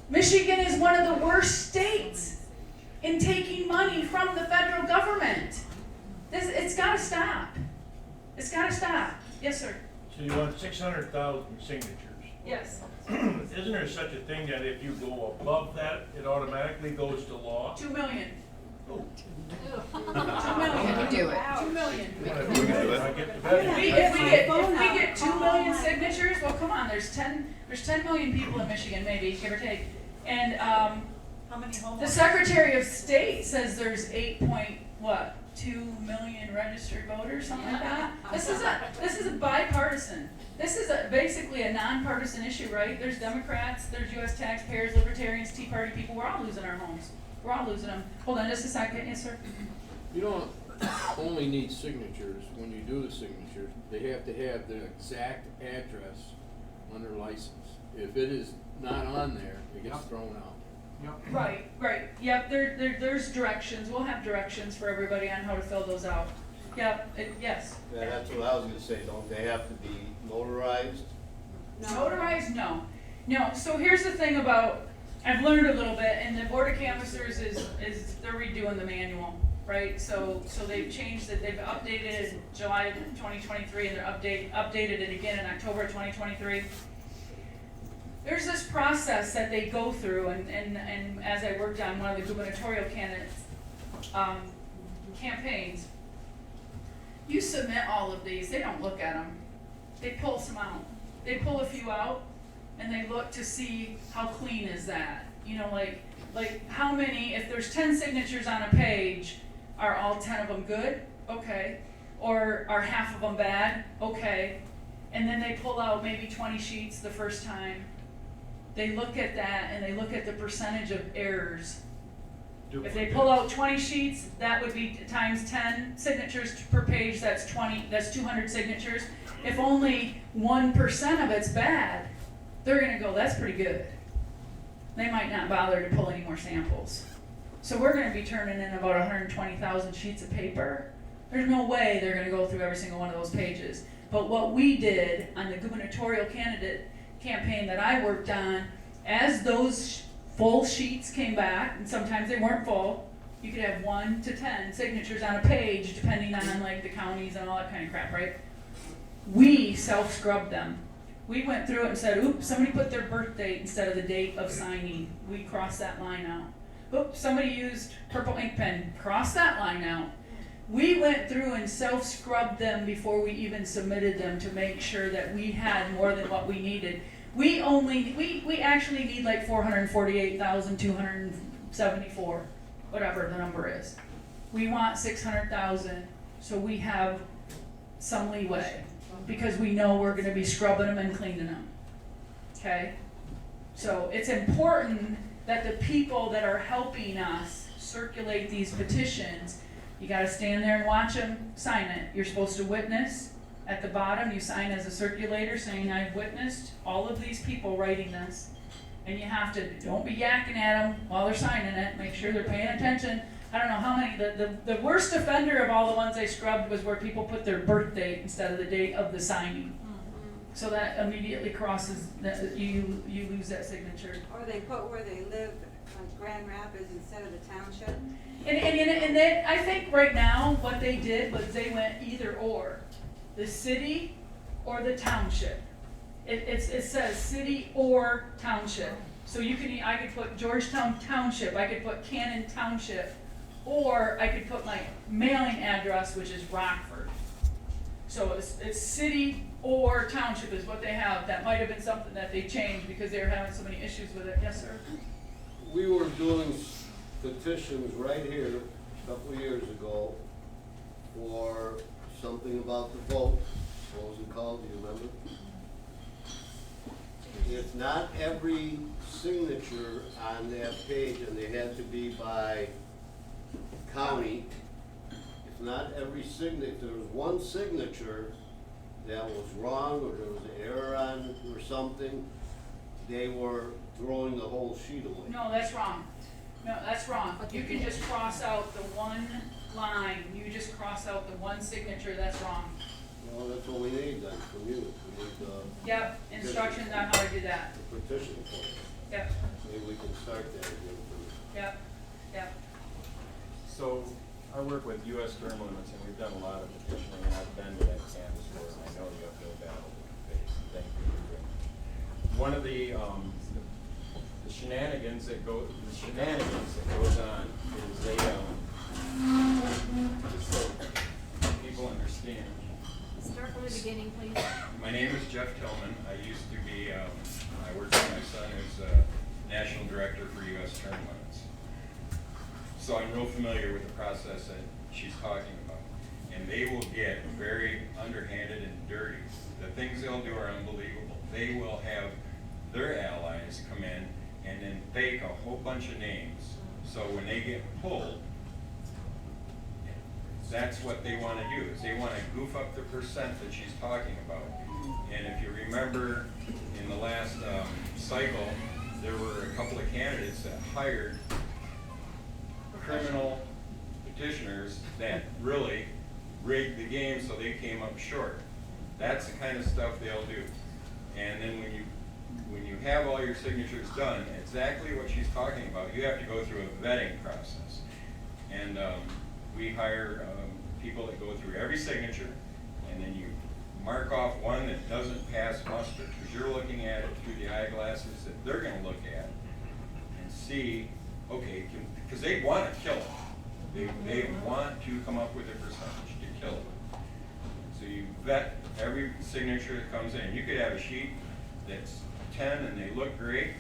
Michigan is one of the worst states in taking money from the federal government. It's got to stop. It's got to stop. Yes, sir. So you want 600,000 signatures? Yes. Isn't there such a thing that if you go above that, it automatically goes to law? 2 million. Oh. 2 million. Do it. 2 million. I get the better. If we get 2 million signatures, well, come on. There's 10 million people in Michigan, maybe, give or take. And How many homeowners? the Secretary of State says there's 2 million registered voters, something like that. This is a bipartisan. This is basically a nonpartisan issue, right? There's Democrats, there's U.S. taxpayers, Libertarians, Tea Party people. We're all losing our homes. We're all losing them. Hold on just a second. Yes, sir. You don't only need signatures. When you do the signatures, they have to have the exact address on their license. If it is not on there, it gets thrown out. Right. Yep, there's directions. We'll have directions for everybody on how to fill those out. Yep, yes. Yeah, that's what I was gonna say, don't they have to be notarized? Notarized? No. So here's the thing about, I've learned a little bit, and the Board of Canvassers is they're redoing the manual, right? So they've changed it, they've updated it in July of 2023, and they're updated it again in October of 2023. There's this process that they go through, and as I worked on one of the gubernatorial campaigns, you submit all of these, they don't look at them. They pull some out. They pull a few out, and they look to see how clean is that. You know, like how many, if there's 10 signatures on a page, are all 10 of them good? Okay. Or are half of them bad? Okay. And then they pull out maybe 20 sheets the first time. They look at that and they look at the percentage of errors. If they pull out 20 sheets, that would be times 10 signatures per page, that's 200 signatures. If only 1% of it's bad, they're gonna go, that's pretty good. They might not bother to pull any more samples. So we're gonna be turning in about 120,000 sheets of paper. There's no way they're gonna go through every single one of those pages. But what we did on the gubernatorial candidate campaign that I worked on, as those full sheets came back, and sometimes they weren't full, you could have 1 to 10 signatures on a page, depending on like the counties and all that kind of crap, right? We self-scrubbed them. We went through it and said, oops, somebody put their birth date instead of the date of signing. We crossed that line out. Oops, somebody used purple ink pen. Cross that line out. We went through and self-scrubbed them before we even submitted them to make sure that we had more than what we needed. We actually need like 448,274, whatever the number is. We want 600,000, so we have some leeway because we know we're going to be scrubbing them and cleaning them. Okay? So it's important that the people that are helping us circulate these petitions, you got to stand there and watch them sign it. You're supposed to witness. At the bottom, you sign as a circulator saying, I've witnessed all of these people writing this. And you have to, don't be yakking at them while they're signing it. Make sure they're paying attention. I don't know how many, the worst offender of all the ones I scrubbed was where people put their birth date instead of the date of the signing. So that immediately crosses, you lose that signature. Or they put where they live, like Grand Rapids instead of the township. And they, I think right now what they did was they went either or. The city or the township. It says city or township. So I could put Georgetown Township, I could put Cannon Township, or I could put my mailing address, which is Rockford. So it's city or township is what they have. That might have been something that they changed because they were having so many issues with it. Yes, sir? We were doing petitions right here a couple of years ago for something about the vote. What was it called? Do you remember? If not every signature on that page, and they had to be by county, if not every signature, if there was one signature that was wrong or there was an error on or something, they were throwing the whole sheet away. No, that's wrong. No, that's wrong. You can just cross out the one line. You just cross out the one signature. That's wrong. Well, that's what we need then from you. We need Yep, instructions on how to do that. the petition form. Yep, Maybe we can start that again. yep, yep. So, I work with US term limits, and we've done a lot of petitioning, and I've been to that canvas board, and I know you have no battle to face, and thank you for doing it. One of the shenanigans that goes on is just so people understand. Start from the beginning, please. My name is Jeff Tillman. I used to be, I worked with my son who's National Director for US Term Limits. So I'm real familiar with the process that she's talking about. And they will get very underhanded and dirty. The things they'll do are unbelievable. They will have their allies come in and then fake a whole bunch of names. So when they get pulled, that's what they want to do, is they want to goof up the percent that she's talking about. And if you remember in the last cycle, there were a couple of candidates that hired criminal petitioners that really rigged the game so they came up short. That's the kind of stuff they'll do. And then when you have all your signatures done, exactly what she's talking about, you have to go through a vetting process. And we hire people that go through every signature, and then you mark off one that doesn't pass muster, because you're looking at it through the eyeglasses that they're going to look at and see, okay, because they want to kill it. They want to come up with a percentage to kill it. So you vet every signature that comes in. You could have a sheet that's 10 and they look great,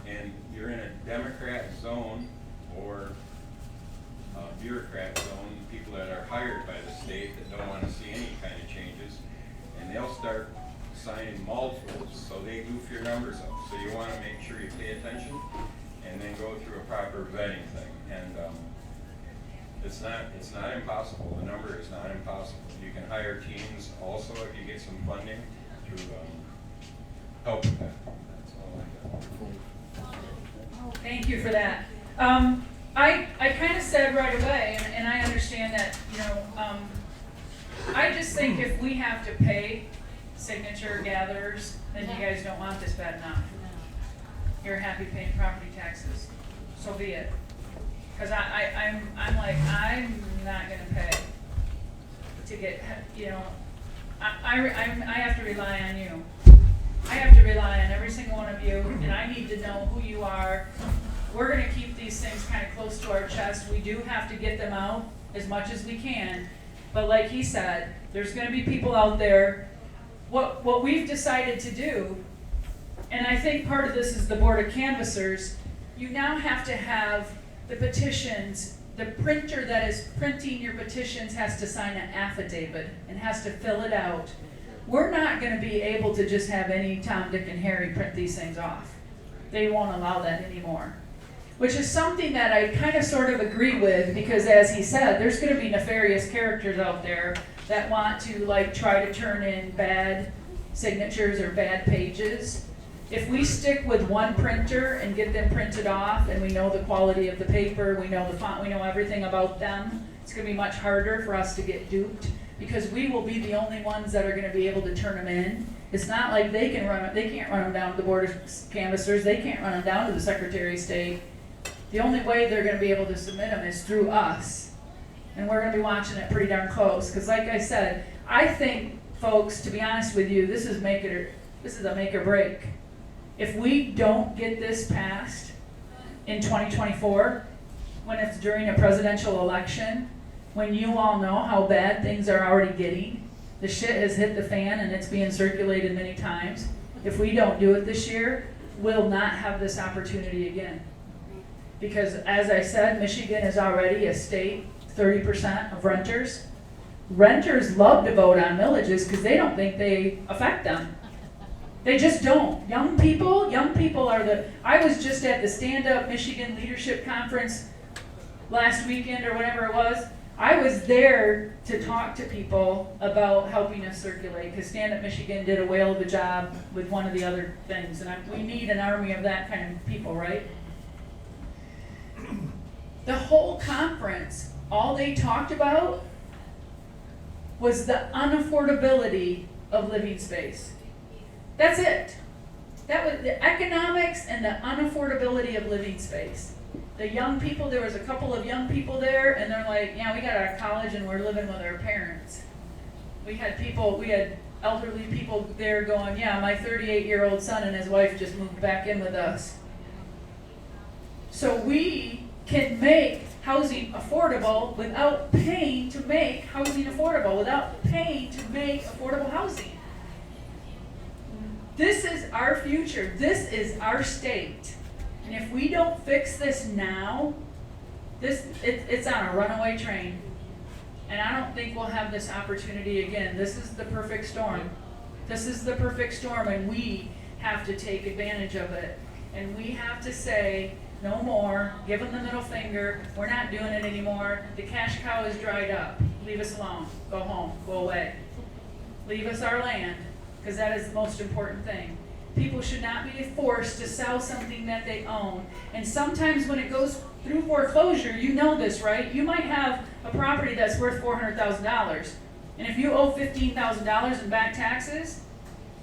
and you're in a Democrat zone or a bureaucrat zone, people that are hired by the state that don't want to see any kind of changes, and they'll start signing multiples, so they goof your numbers up. So you want to make sure you pay attention and then go through a proper vetting thing. And it's not impossible. The number is not impossible. You can hire teams also if you get some funding to help with that. That's all I got. Thank you for that. I kind of said right away, and I understand that, I just think if we have to pay signature gatherers, then you guys don't want this bad enough. You're happy paying property taxes, so be it. Cause I'm like, I'm not gonna pay to get, I have to rely on you. I have to rely on every single one of you, and I need to know who you are. We're gonna keep these things kind of close to our chest. We do have to get them out as much as we can. But like he said, there's gonna be people out there. What we've decided to do, and I think part of this is the Board of Canvassers, you now have to have the petitions, the printer that is printing your petitions has to sign an affidavit and has to fill it out. We're not gonna be able to just have any Tom, Dick, and Harry print these things off. They won't allow that anymore. Which is something that I kind of sort of agree with, because as he said, there's gonna be nefarious characters out there that want to like try to turn in bad signatures or bad pages. If we stick with one printer and get them printed off, and we know the quality of the paper, we know the font, we know everything about them, it's gonna be much harder for us to get duped, because we will be the only ones that are gonna be able to turn them in. It's not like they can't run them down to the Board of Canvassers, they can't run them down to the Secretary of State. The only way they're gonna be able to submit them is through us. And we're gonna be watching it pretty darn close, because like I said, I think, folks, to be honest with you, this is a make or break. If we don't get this passed in 2024, when it's during a presidential election, when you all know how bad things are already getting, the shit has hit the fan and it's being circulated many times. If we don't do it this year, we'll not have this opportunity again. Because as I said, Michigan is already a state, 30% of renters. Renters love to vote on millages because they don't think they affect them. They just don't. Young people are I was just at the Stand Up Michigan Leadership Conference last weekend or whatever it was. I was there to talk to people about helping us circulate, because Stand Up Michigan did a whale of a job with one of the other things, and we need an army of that kind of people, right? The whole conference, all they talked about was the unaffordability of living space. That's it. That was the economics and the unaffordability of living space. The young people, there was a couple of young people there, and they're like, yeah, we got out of college and we're living with our parents. We had elderly people there going, yeah, my 38-year-old son and his wife just moved back in with us. So we can make housing affordable without paying to make housing affordable, without paying to make affordable housing. This is our future. This is our state. And if we don't fix this now, it's on a runaway train. And I don't think we'll have this opportunity again. This is the perfect storm. This is the perfect storm, and we have to take advantage of it. And we have to say, no more, give them the middle finger, we're not doing it anymore, the cash cow is dried up, leave us alone, go home, go away. Leave us our land, because that is the most important thing. People should not be forced to sell something that they own. And sometimes when it goes through foreclosure, you know this, right? You might have a property that's worth $400,000. And if you owe $15,000 in back taxes,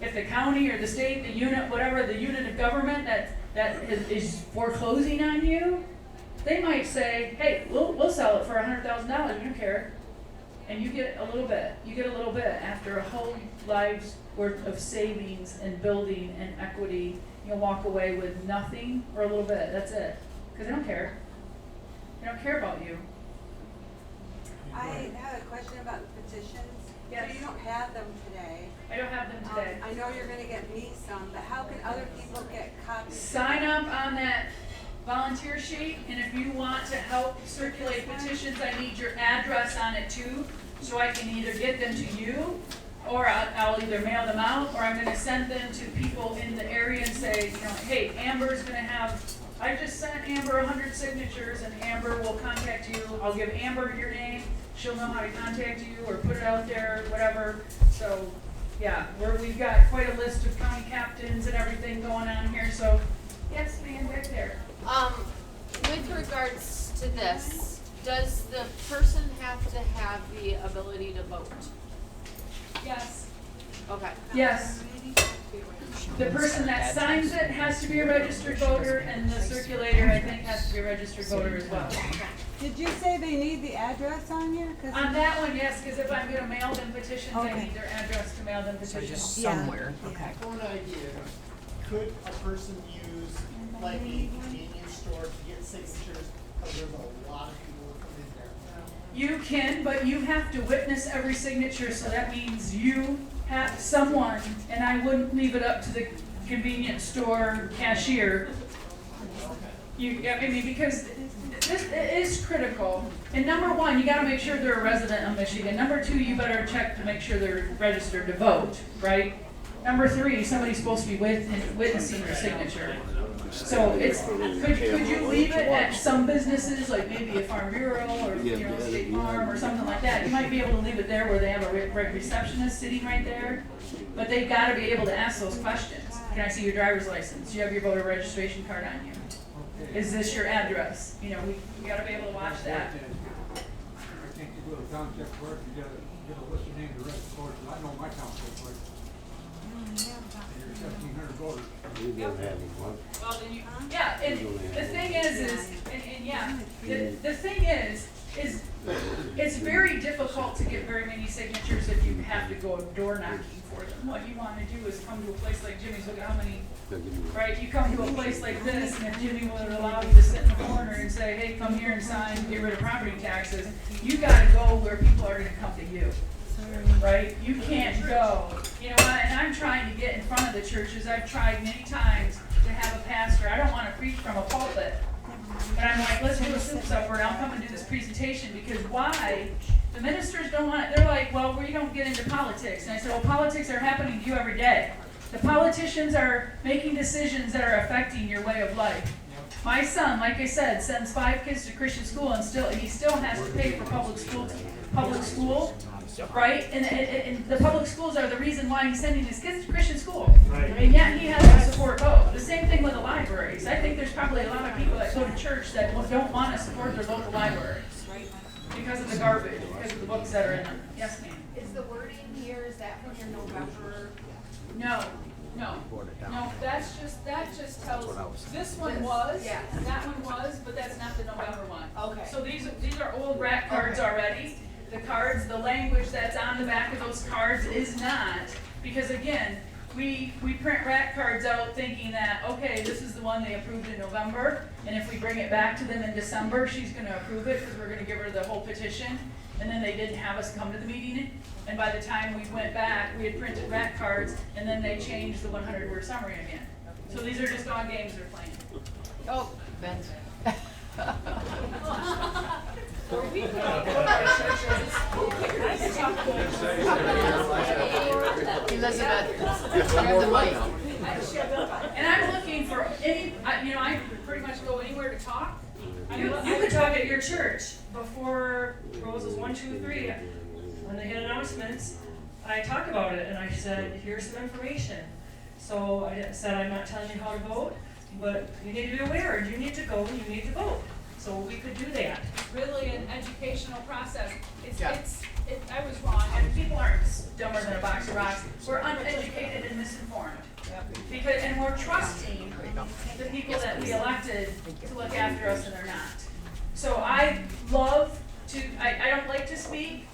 if the county or the state, the unit, whatever, the unit of government that is foreclosing on you, they might say, hey, we'll sell it for $100,000, we don't care. And you get a little bit. You get a little bit after a whole life's worth of savings and building and equity. You'll walk away with nothing or a little bit. That's it. Because they don't care. They don't care about you. I have a question about the petitions. Yes. So you don't have them today. I don't have them today. I know you're gonna get me some, but how can other people get copies? Sign up on that volunteer sheet, and if you want to help circulate petitions, I need your address on it too, so I can either get them to you, or I'll either mail them out, or I'm gonna send them to people in the area and say, you know, hey, Amber's gonna have, I just sent Amber 100 signatures, and Amber will contact you. I'll give Amber your name, she'll know how to contact you, or put it out there, whatever. So, yeah, we've got quite a list of county captains and everything going on here, so, yes, ma'am, right there. With regards to this, does the person have to have the ability to vote? Yes. Okay. Yes. The person that signs it has to be a registered voter, and the circulator, I think, has to be a registered voter as well. Did you say they need the address on here? 'Cause On that one, yes, because if I'm gonna mail them petitions, I Okay. need their address to mail them petitions. somewhere. Okay. For an idea, could a person use like a convenience store to get signatures? Because there's a lot of people that come in there. You can, but you have to witness every signature, so that means you have someone, and I wouldn't leave it up to the convenience store cashier. I mean, because this is critical. And number one, you gotta make sure they're a resident of Michigan. Number two, you better check to make sure they're registered to vote, right? Number three, somebody's supposed to be witnessing your signature. So it's, could you leave it at some businesses, like maybe a Farm Bureau or, you know, State Farm or something like that? You might be able to leave it there where they have a receptionist sitting right there, but they've gotta be able to ask those questions. Can I see your driver's license? Do you have your voter registration card on you? Is this your address? You know, we gotta be able to watch that. I think you go to township clerk, you gotta get a list of names of registered voters. I know my township clerk. There's 1,700 voters. We don't have one. Well, then you, yeah, and the thing is, and yeah, the thing is, it's very difficult to get very many signatures if you have to go door knocking for them. What you wanna do is come to a place like Jimmy's, look at how many, right, you come to a place like this, and if Jimmy would allow you to sit in the corner and say, hey, come here and sign, get rid of property taxes, you gotta go where people are gonna come to you. Right? You can't go. You know what? And I'm trying to get in front of the churches. I've tried many times to have a pastor. I don't want to preach from a pulpit. But I'm like, let's do a soup supper and I'll come and do this presentation, because why? The ministers don't want it. They're like, well, we don't get into politics. And I said, well, politics are happening to you every day. The politicians are making decisions that are affecting your way of life. My son, like I said, sends 5 kids to Christian school, and he still has to pay for public school. Right? And the public schools are the reason why he's sending his kids to Christian school. Right. And yet he has to support both. The same thing with the libraries. I think there's probably a lot of people that go to church that don't want to support their local libraries because of the garbage, because of the books that are in them. Yes, ma'am. Is the wording here, is that from your November? No. That just tells, this one was, that one was, but that's not the November one. Okay. So these are old rat cards already. The cards, the language that's on the back of those cards is not, because again, we print rat cards out thinking that, okay, this is the one they approved in November, and if we bring it back to them in December, she's gonna approve it, because we're gonna give her the whole petition, and then they didn't have us come to the meeting, and by the time we went back, we had printed rat cards, and then they changed the 100-word summary again. So these are just all games they're playing. Oh, Ben. Elizabeth, grab the mic. And I'm looking for any, I pretty much go anywhere to talk. You could talk at your church before Roses 1, 2, 3. When they had announcements, I talked about it and I said, here's some information. So I said, I'm not telling you how to vote, but you need to be aware and you need to go and you need to vote. So we could do that. Really an educational process. I was wrong, and people aren't dumber than a box of rocks. We're uneducated and misinformed. And we're trusting the people that we elected to look after us, and they're not. So I love to, I don't like to speak,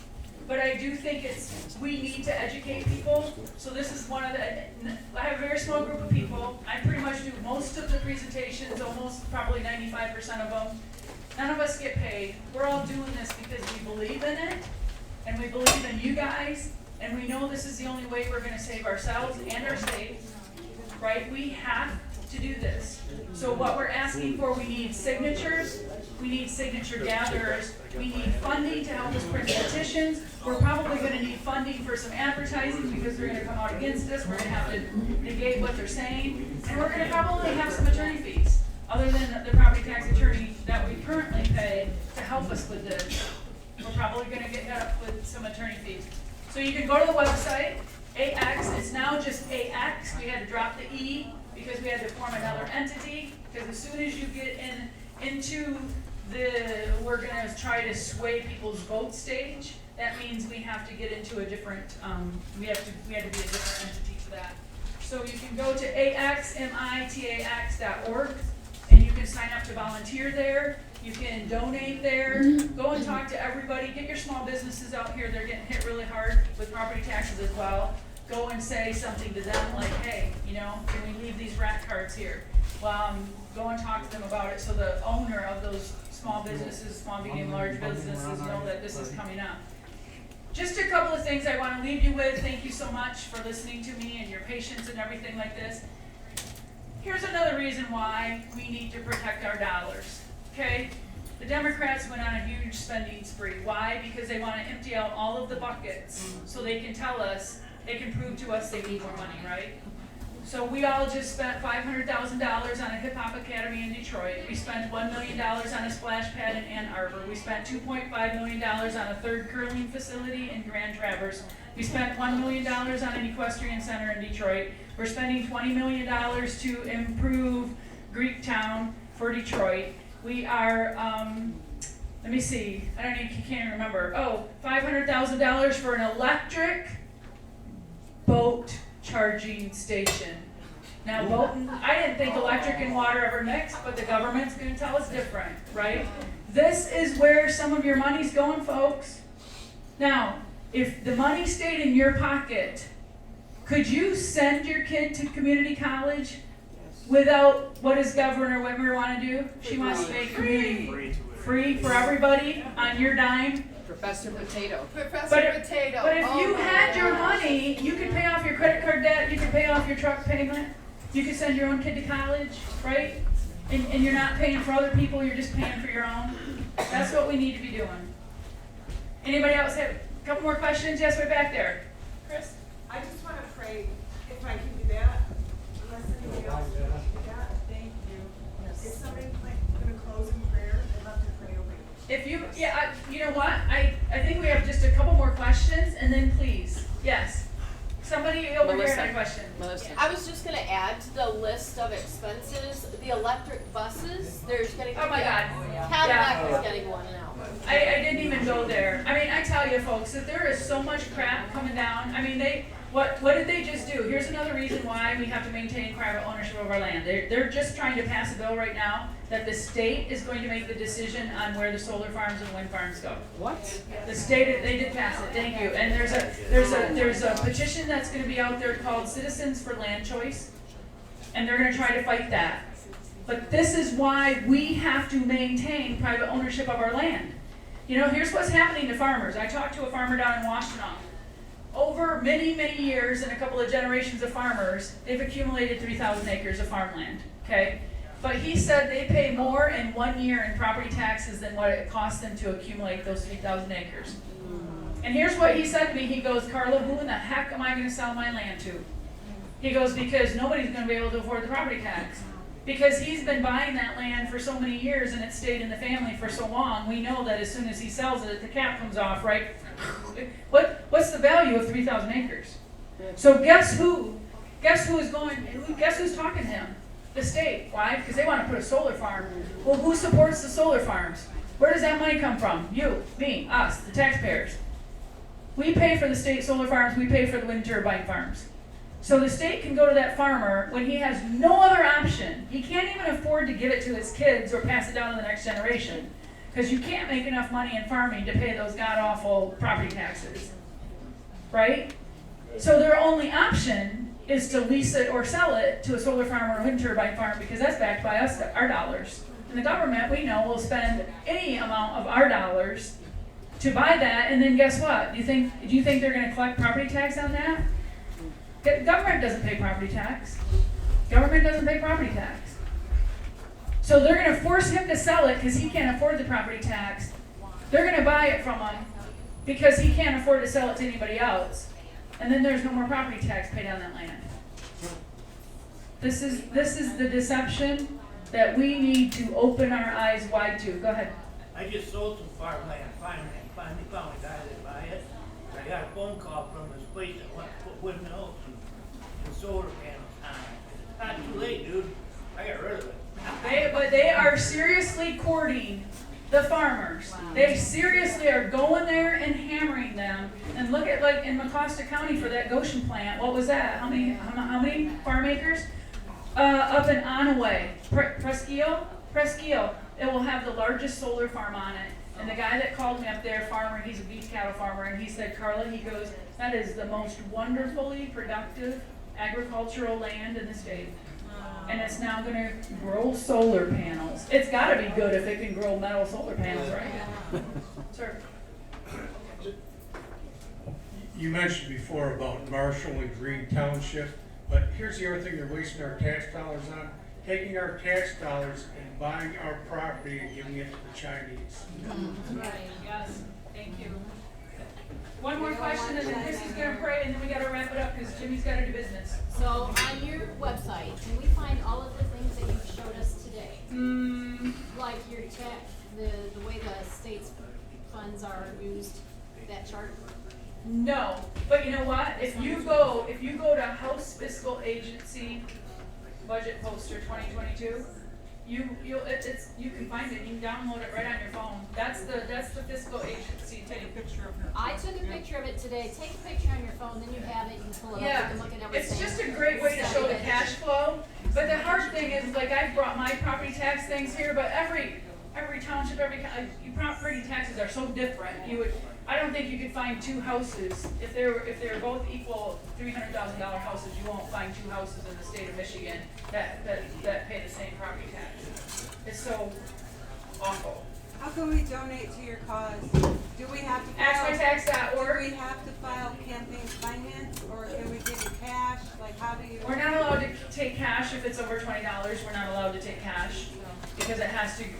but I do think we need to educate people. So this is one of I have a very small group of people. I pretty much do most of the presentations, almost probably 95% of them. None of us get paid. We're all doing this because we believe in it, and we believe in you guys, and we know this is the only way we're gonna save ourselves and our state, right? We have to do this. So what we're asking for, we need signatures, we need signature gatherers, we need funding to help us print petitions. We're probably gonna need funding for some advertising because they're gonna come out against us, we're gonna have to negate what they're saying, and we're gonna probably have some attorney fees, other than the property tax attorney that we currently pay to help us with this. We're probably gonna get up with some attorney fees. So you can go to the website, AX, it's now just AX, we had to drop the E because we had to form another entity, because as soon as you get into we're gonna try to sway people's vote stage, that means we have to get into a different, we had to be a different entity for that. So you can go to axmitax.org, and you can sign up to volunteer there, you can donate there, go and talk to everybody, get your small businesses out here, they're getting hit really hard with property taxes as well. Go and say something to them like, hey, can we leave these rat cards here? Go and talk to them about it so the owner of those small businesses, small, medium, large businesses know that this is coming up. Just a couple of things I want to leave you with. Thank you so much for listening to me and your patience and everything like this. Here's another reason why we need to protect our dollars, okay? The Democrats went on a huge spending spree. Why? Because they want to empty out all of the buckets so they can tell us, they can prove to us they need more money, right? So we all just spent $500,000 on a hip hop academy in Detroit. We spent $1 million on a splash pad in Ann Arbor. We spent $2.5 million on a third curling facility in Grand Traverse. We spent $1 million on an equestrian center in Detroit. We're spending $20 million to improve Greektown for Detroit. We are, let me see, I can't remember. $500,000 for an electric boat charging station. Now, I didn't think electric and water ever mixed, but the government's going to tell us different, right? This is where some of your money's going, folks. Now, if the money stayed in your pocket, could you send your kid to community college without, what does Governor Whitmer want to do? She wants to make community free for everybody on your dime. Professor Potato. But if you had your money, you could pay off your credit card debt, you could pay off your truck payment, you could send your own kid to college, right? And you're not paying for other people, you're just paying for your own. That's what we need to be doing. Anybody else have a couple more questions? Yes, way back there. Chris? I just want to pray, if I can do that, unless anybody else wants to do that. Thank you. Is somebody going to close in prayer? I'd love to pray over you. If you, you know what? I think we have just a couple more questions, and then please, yes. Somebody over here had a question. Melissa. I was just gonna add to the list of expenses, the electric buses, there's getting. Oh my God. Cadillac is getting one now. I didn't even go there. I mean, I tell you folks, that there is so much crap coming down. I mean, what did they just do? Here's another reason why we have to maintain private ownership of our land. They're just trying to pass a bill right now that the state is going to make the decision on where the solar farms and wind farms go. What? The state, they did pass it, thank you. And there's a petition that's gonna be out there called Citizens for Land Choice, and they're gonna try to fight that. But this is why we have to maintain private ownership of our land. Here's what's happening to farmers. I talked to a farmer down in Washtenaw. Over many, many years and a couple of generations of farmers, they've accumulated 3,000 acres of farmland, okay? But he said they pay more in 1 year in property taxes than what it costs them to accumulate those 3,000 acres. And here's what he said to me. He goes, Karla, who in the heck am I going to sell my land to? He goes, because nobody's going to be able to afford the property tax. Because he's been buying that land for so many years and it stayed in the family for so long, we know that as soon as he sells it, the cap comes off, right? What's the value of 3,000 acres? So guess who's talking to him? The state. Why? Because they want to put a solar farm. Well, who supports the solar farms? Where does that money come from? You, me, us, the taxpayers. We pay for the state solar farms, we pay for the wind turbine farms. So the state can go to that farmer when he has no other option. He can't even afford to give it to his kids or pass it down to the next generation. Because you can't make enough money in farming to pay those god-awful property taxes. Right? So their only option is to lease it or sell it to a solar farm or a wind turbine farm because that's backed by us, our dollars. And the government, we know, will spend any amount of our dollars to buy that, and then guess what? Do you think they're gonna collect property tax on that? Government doesn't pay property tax. Government doesn't pay property tax. So they're gonna force him to sell it because he can't afford the property tax. They're gonna buy it from him because he can't afford to sell it to anybody else. And then there's no more property tax paid on that land. This is the deception that we need to open our eyes wide to. Go ahead. I just sold some farmland, finally found a guy that buy it. I got a phone call from this place that wants to put windmills and solar panels on it. It's not too late, dude. I got rid of it. But they are seriously courting the farmers. They seriously are going there and hammering them. And look at, like, in Mecosta County for that Goshen plant, what was that? How many farm acres? Up in Onaway, Presqu'Île, it will have the largest solar farm on it. And the guy that called me up there, farmer, he's a beef cattle farmer, and he said, Karla, he goes, that is the most wonderfully productive agricultural land in the state. And it's now gonna grow solar panels. It's gotta be good if it can grow metal solar panels, right? Sir? You mentioned before about Marshall and Green Township, but here's the other thing they're wasting our tax dollars on, taking our tax dollars and buying our property and giving it to the Chinese. Right, yes, thank you. One more question and then Chris is gonna pray and then we gotta wrap it up because Jimmy's gotta do business. So on your website, can we find all of the things that you showed us today? Like your tax, the way the state's funds are used, that chart? No, but you know what? If you go to House Fiscal Agency budget poster 2022, you can find it. You can download it right on your phone. That's the fiscal agency. Take a picture of it. I took a picture of it today. Take a picture on your phone, then you have it. You can pull it up. You can look at everything. It's just a great way to show the cash flow. But the hard thing is, like, I've brought my property tax things here, but every township, property taxes are so different. I don't think you could find two houses if they're both equal $300,000 houses. You won't find two houses in the state of Michigan that pay the same property tax. It's so awful. How can we donate to your cause? Do we have to AskMyTax.org. Do we have to file campaign finance, or can we give you cash? Like, how do you? We're not allowed to take cash if it's over $20. We're not allowed to take cash because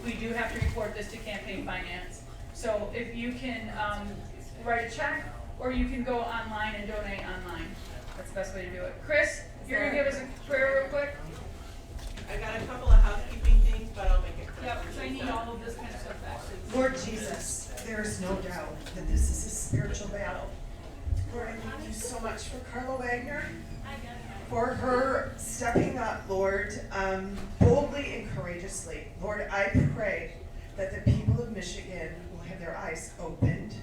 we do have to report this to campaign finance. So if you can write a check, or you can go online and donate online. That's the best way to do it. Chris, you're gonna give us a prayer real quick? I got a couple of housekeeping things, but I'll make it quick. Yep, because I need all of this kind of stuff back. Lord Jesus, there is no doubt that this is a spiritual battle. Lord, I thank you so much for Karla Wagner, for her stepping up, Lord, boldly and courageously. Lord, I pray that the people of Michigan will have their eyes opened,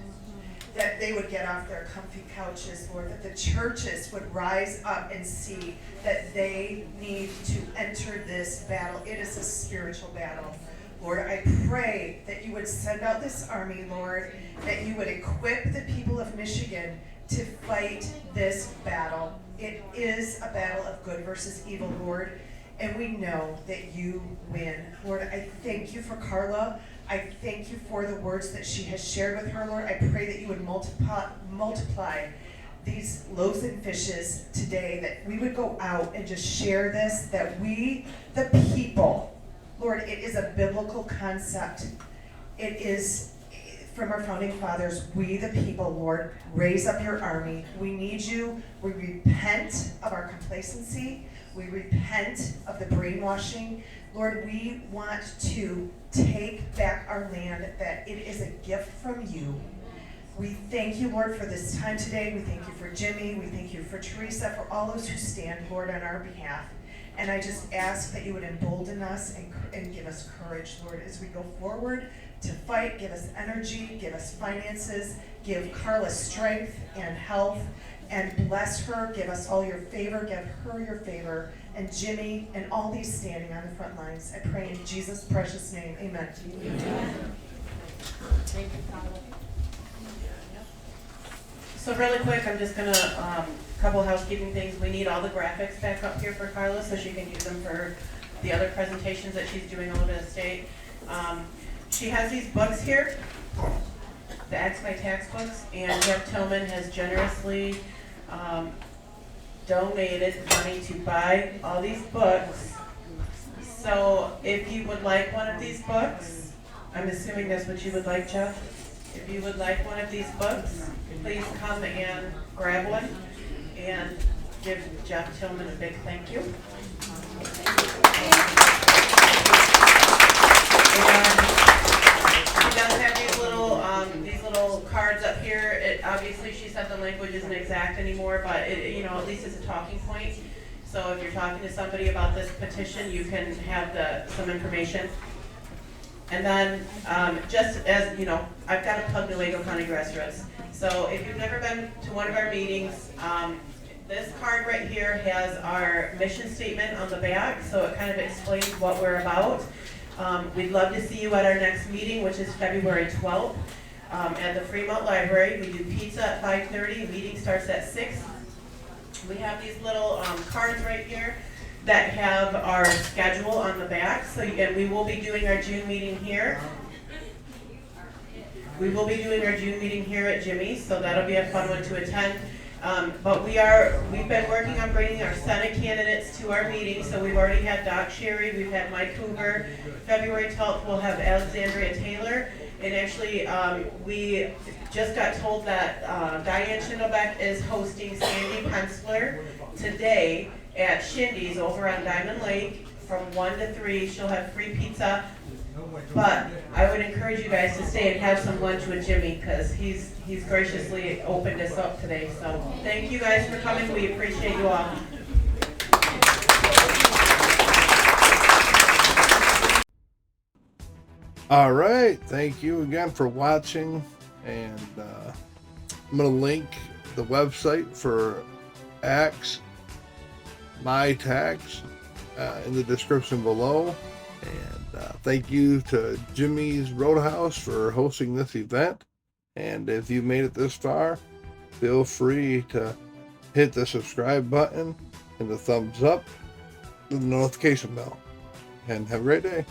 that they would get off their comfy couches, Lord, that the churches would rise up and see that they need to enter this battle. It is a spiritual battle. Lord, I pray that you would send out this army, Lord, that you would equip the people of Michigan to fight this battle. It is a battle of good versus evil, Lord, and we know that you win. Lord, I thank you for Karla. I thank you for the words that she has shared with her, Lord. I pray that you would multiply these loaves and fishes today, that we would go out and just share this, that we, the people, Lord, it is a biblical concept. It is from our founding fathers, we the people, Lord, raise up your army. We need you. We repent of our complacency. We repent of the brainwashing. Lord, we want to take back our land, that it is a gift from you. We thank you, Lord, for this time today. We thank you for Jimmy. We thank you for Teresa, for all those who stand, Lord, on our behalf. And I just ask that you would embolden us and give us courage, Lord, as we go forward to fight. Give us energy, give us finances, give Karla strength and health, and bless her. Give us all your favor, give her your favor, and Jimmy and all these standing on the front lines. I pray in Jesus' precious name, amen. Thank you, Karla. So really quick, I'm just gonna, couple housekeeping things. We need all the graphics back up here for Karla so she can use them for the other presentations that she's doing all over the state. She has these books here, the Axe My Tax books, and Jeff Tillman has generously donated money to buy all these books. So if you would like one of these books, I'm assuming that's what you would like, Jeff? If you would like one of these books, please come and grab one and give Jeff Tillman a big thank you. And she does have these little cards up here. Obviously, she said the language isn't exact anymore, but at least it's a talking point. So if you're talking to somebody about this petition, you can have some information. And then, just as you know, I've got to plug the Lego County Grassroots. So if you've never been to one of our meetings, this card right here has our mission statement on the back, so it kind of explains what we're about. We'd love to see you at our next meeting, which is February 12th, at the Fremont Library. We do pizza at 5:30, meeting starts at 6. We have these little cards right here that have our schedule on the back, and we will be doing our June meeting here. We will be doing our June meeting here at Jimmy's, so that'll be a fun one to attend. But we've been working on bringing our Senate candidates to our meeting, so we've already had Doc Sherry, we've had Mike Hoover. February 12th, we'll have Alexandria Taylor. And actually, we just got told that Diane Schindlebeck is hosting Sandy Pensler today at Shindy's over on Diamond Lake from 1 to 3. She'll have free pizza. But I would encourage you guys to stay and have some lunch with Jimmy, because he's graciously opened us up today. So thank you guys for coming. We appreciate you all. All right, thank you again for watching, and I'm going to link the website for Axe My Tax in the description below. And thank you to Jimmy's Roadhouse for hosting this event. And if you made it this far, feel free to hit the subscribe button and the thumbs up and the notification bell. And have a great day.